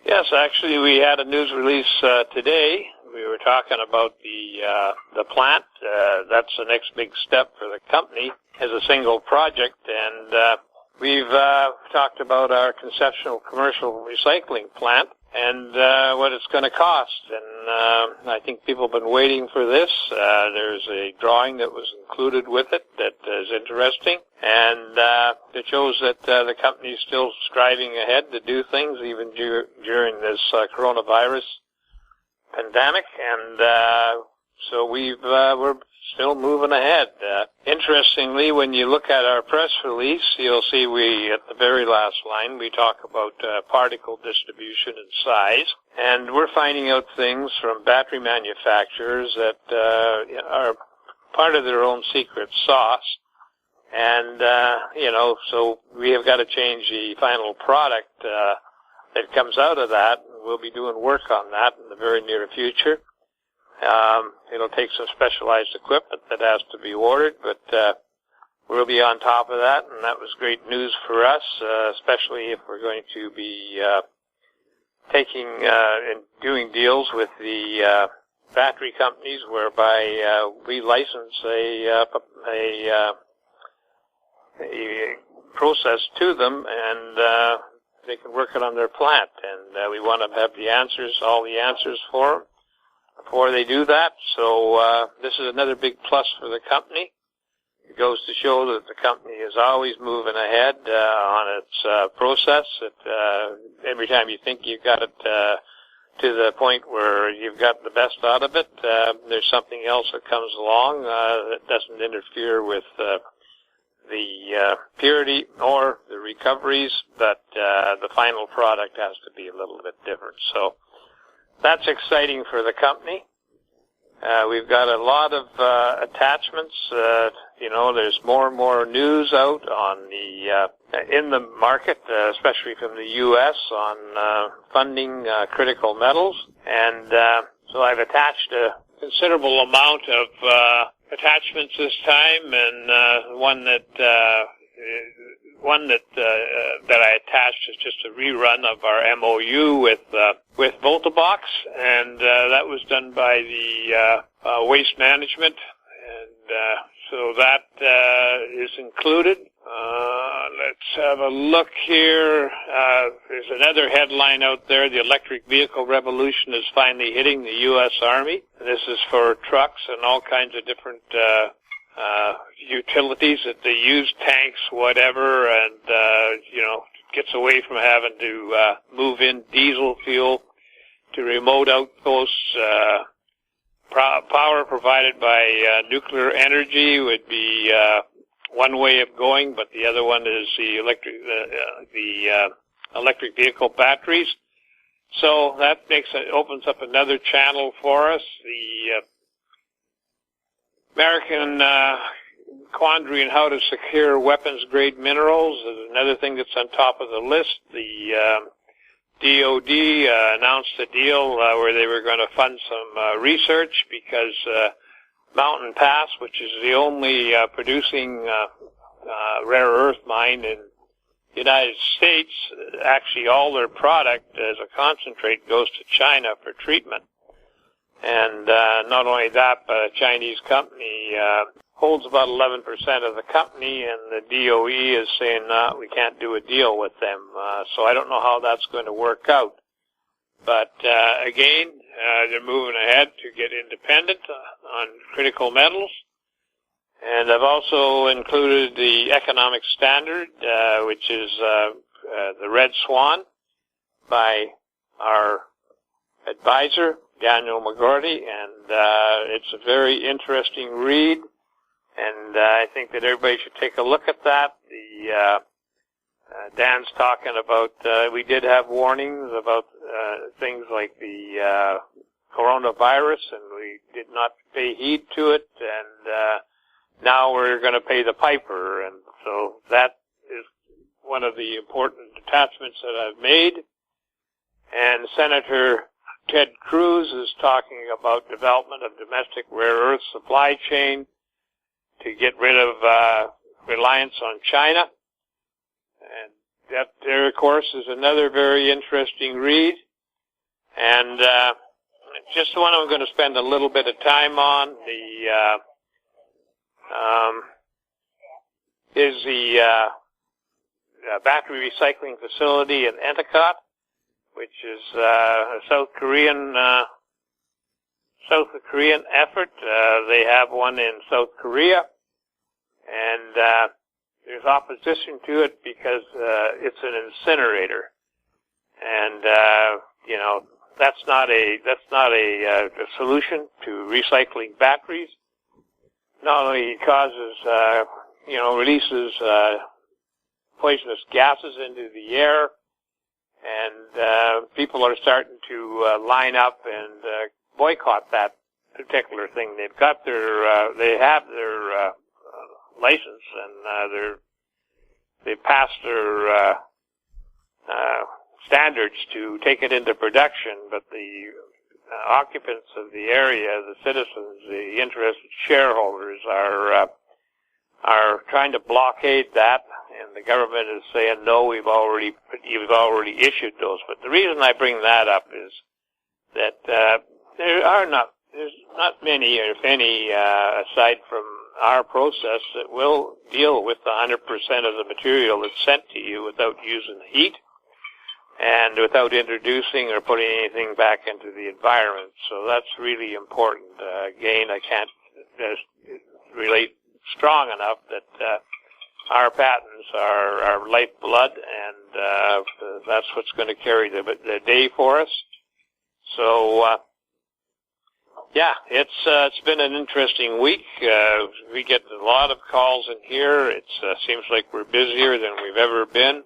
Yes, actually, we had a news release today. We were talking about the plant. That's the next big step for the company as a single project, and we've talked about our conceptual commercial recycling plant and what it's going to cost. And I think people have been waiting for this. There's a drawing that was included with it that is interesting, and it shows that the company is still striving ahead to do things even during this coronavirus pandemic. And so we're still moving ahead. Interestingly, when you look at our press release, you'll see at the very last line, we talk about particle distribution and size. And we're finding out things from battery manufacturers that are part of their own secret sauce. And, so we have got to change the final product that comes out of that. We'll be doing work on that in the very near future. It'll take some specialized equipment that has to be ordered, but we'll be on top of that, and that was great news for us, especially if we're going to be taking and doing deals with the battery companies, whereby we license a process to them, and they can work it on their plant. And we want to have all the answers for them before they do that. So this is another big plus for the company. It goes to show that the company is always moving ahead on its process. Every time you think you've got it to the point where you've got the best out of it, there's something else that comes along that doesn't interfere with the purity or the recoveries, but the final product has to be a little bit different. So that's exciting for the company. We've got a lot of attachments. There's more and more news out on in the market, especially from the U.S. on funding critical metals, and so I've attached a considerable amount of attachments this time, and one that I attached is just a rerun of our MOU with Voltabox, and that was done by the Waste Management, and so that is included. Let's have a look here. There's another headline out there. The electric vehicle revolution is finally hitting the U.S. Army. This is for trucks and all kinds of different utilities that they use, tanks, whatever, and gets away from having to move in diesel fuel to remote outposts. Power provided by nuclear energy would be one way of going, but the other one is the electric vehicle batteries. So that opens up another channel for us. The American quandary in how to secure weapons-grade minerals is another thing that's on top of the list. The DOD announced a deal where they were going to fund some research because Mountain Pass, which is the only producing rare earth mine in the United States, actually all their product as a concentrate goes to China for treatment. And not only that, but a Chinese company holds about 11% of the company, and the DOE is saying we can't do a deal with them. So I don't know how that's going to work out. But again, they're moving ahead to get independent on critical metals. And I've also included the economic standard, which is the Red Swan by our advisor, Daniel McGordy, and it's a very interesting read, and I think that everybody should take a look at that. Dan's talking about, we did have warnings about things like the coronavirus, and we did not pay heed to it, and now we're going to pay the piper, and so that is one of the important attachments that I've made. And Senator Ted Cruz is talking about development of domestic rare earth supply chain to get rid of reliance on China. And that there, of course, is another very interesting read. And just the one I'm going to spend a little bit of time on, is the battery recycling facility in Endicott, which is a South Korean effort. They have one in South Korea, and there's opposition to it because it's an incinerator, and that's not a solution to recycling batteries. Not only causes releases poisonous gases into the air, and people are starting to line up and boycott that particular thing. They have their license, and they've passed their standards to take it into production, but the occupants of the area, the citizens, the interested shareholders are trying to blockade that, and the government is saying no, you've already issued those. But the reason I bring that up is that there's not many, if any, aside from our process, that will deal with the 100% of the material that's sent to you without using heat and without introducing or putting anything back into the environment. So that's really important. Again, I can't relate strong enough that our patents are our lifeblood, and that's what's going to carry the day for us. So, yeah, it's been an interesting week. We get a lot of calls in here. It seems like we're busier than we've ever been.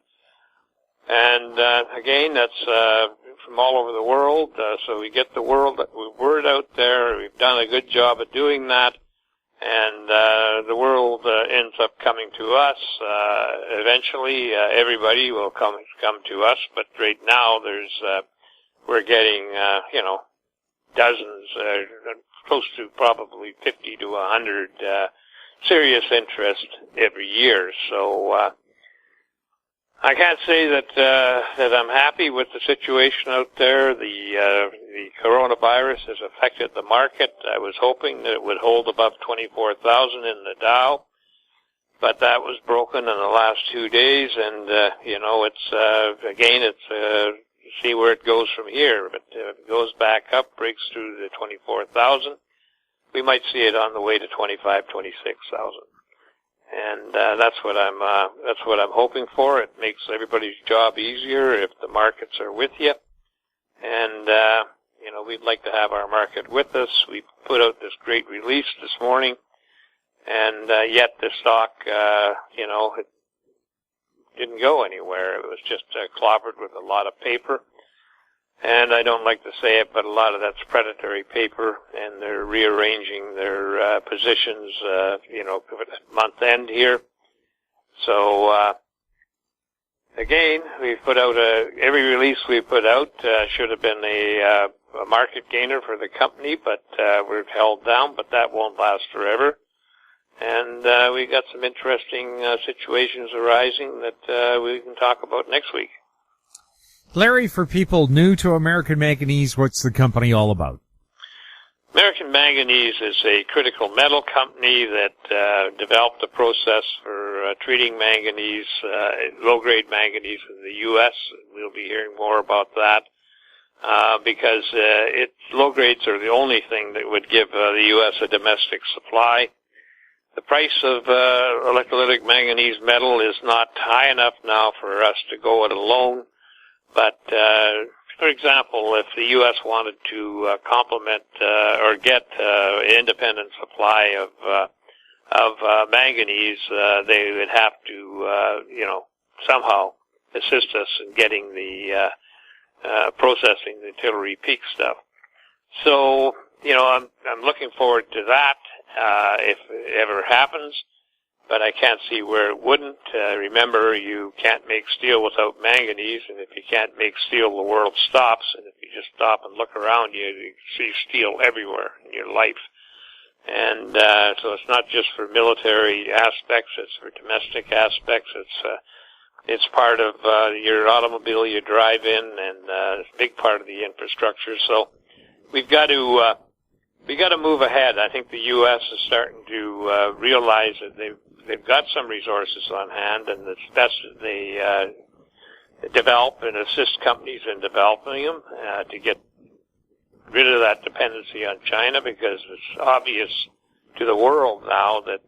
And again, that's from all over the world. So we get the word out there. We've done a good job of doing that. And the world ends up coming to us. Eventually, everybody will come to us. But right now, we're getting dozens, close to probably 50 to 100 serious interest every year. So I can't say that I'm happy with the situation out there. The coronavirus has affected the market. I was hoping that it would hold above 24,000 in the Dow, but that was broken in the last 2 days. And it's see where it goes from here. But if it goes back up, breaks through the 24,000, we might see it on the way to 25, 26,000. And that's what I'm hoping for. It makes everybody's job easier if the markets are with you. And we'd like to have our market with us. We put out this great release this morning, and yet the stock, it didn't go anywhere. It was just clobbered with a lot of paper. And I don't like to say it, but a lot of that's predatory paper, and they're rearranging their positions, month end here. So, again, we put out every release we put out should have been a market gainer for the company, but we're held down, but that won't last forever. And we got some interesting situations arising that we can talk about next week. Larry, for people new to American Manganese, what's the company all about? American Manganese is a critical metal company that developed a process for treating manganese, low-grade manganese in the U.S. We'll be hearing more about that because low grades are the only thing that would give the U.S. a domestic supply. The price of electrolytic manganese metal is not high enough now for us to go it alone. But, for example, if the U.S. wanted to complement or get independent supply of manganese, they would have to, somehow assist us in getting the processing the Tillery Peak stuff. So, I'm looking forward to that if it ever happens. But I can't see where it wouldn't. Remember, you can't make steel without manganese, and if you can't make steel, the world stops. And if you just stop and look around you, you see steel everywhere in your life. And so it's not just for military aspects; it's for domestic aspects. It's part of your automobile you drive in, and it's a big part of the infrastructure. So we've got to move ahead. I think the U.S. is starting to realize that they've got some resources on hand, and it's best that they develop and assist companies in developing them to get rid of that dependency on China, because it's obvious to the world now that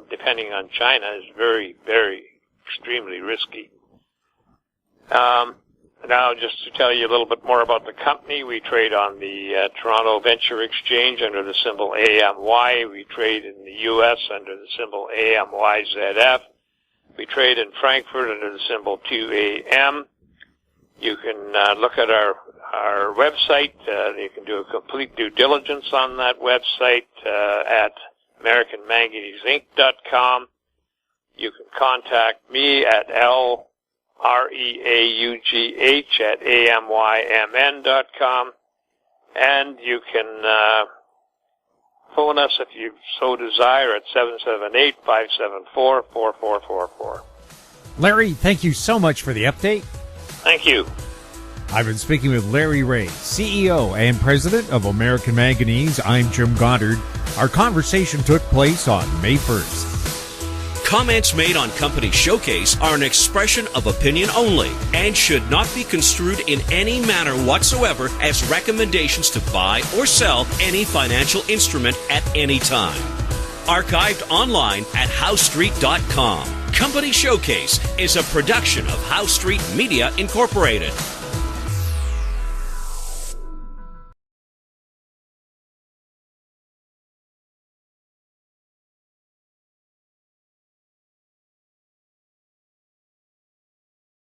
depending on China is very, very extremely risky. Now, just to tell you a little bit more about the company, we trade on the Toronto Venture Exchange under the symbol AMY. We trade in the U.S. under the symbol AMYZF. We trade in Frankfurt under the symbol 2AM. You can look at our website. You can do a complete due diligence on that website at AmericanManganeseInc.com. You can contact me at ReaugH at AMYMN.com, and you can phone us if you so desire at 778-574-4444. Larry, thank you so much for the update. Thank you. I've been speaking with Larry Reaugh, CEO and President of American Manganese. I'm Jim Goddard. Our conversation took place on May 1st. Comments made on Company Showcase are an expression of opinion only and should not be construed in any manner whatsoever as recommendations to buy or sell any financial instrument at any time. archived online at HowStreet.com. Company Showcase is a production of How Street Media Incorporated.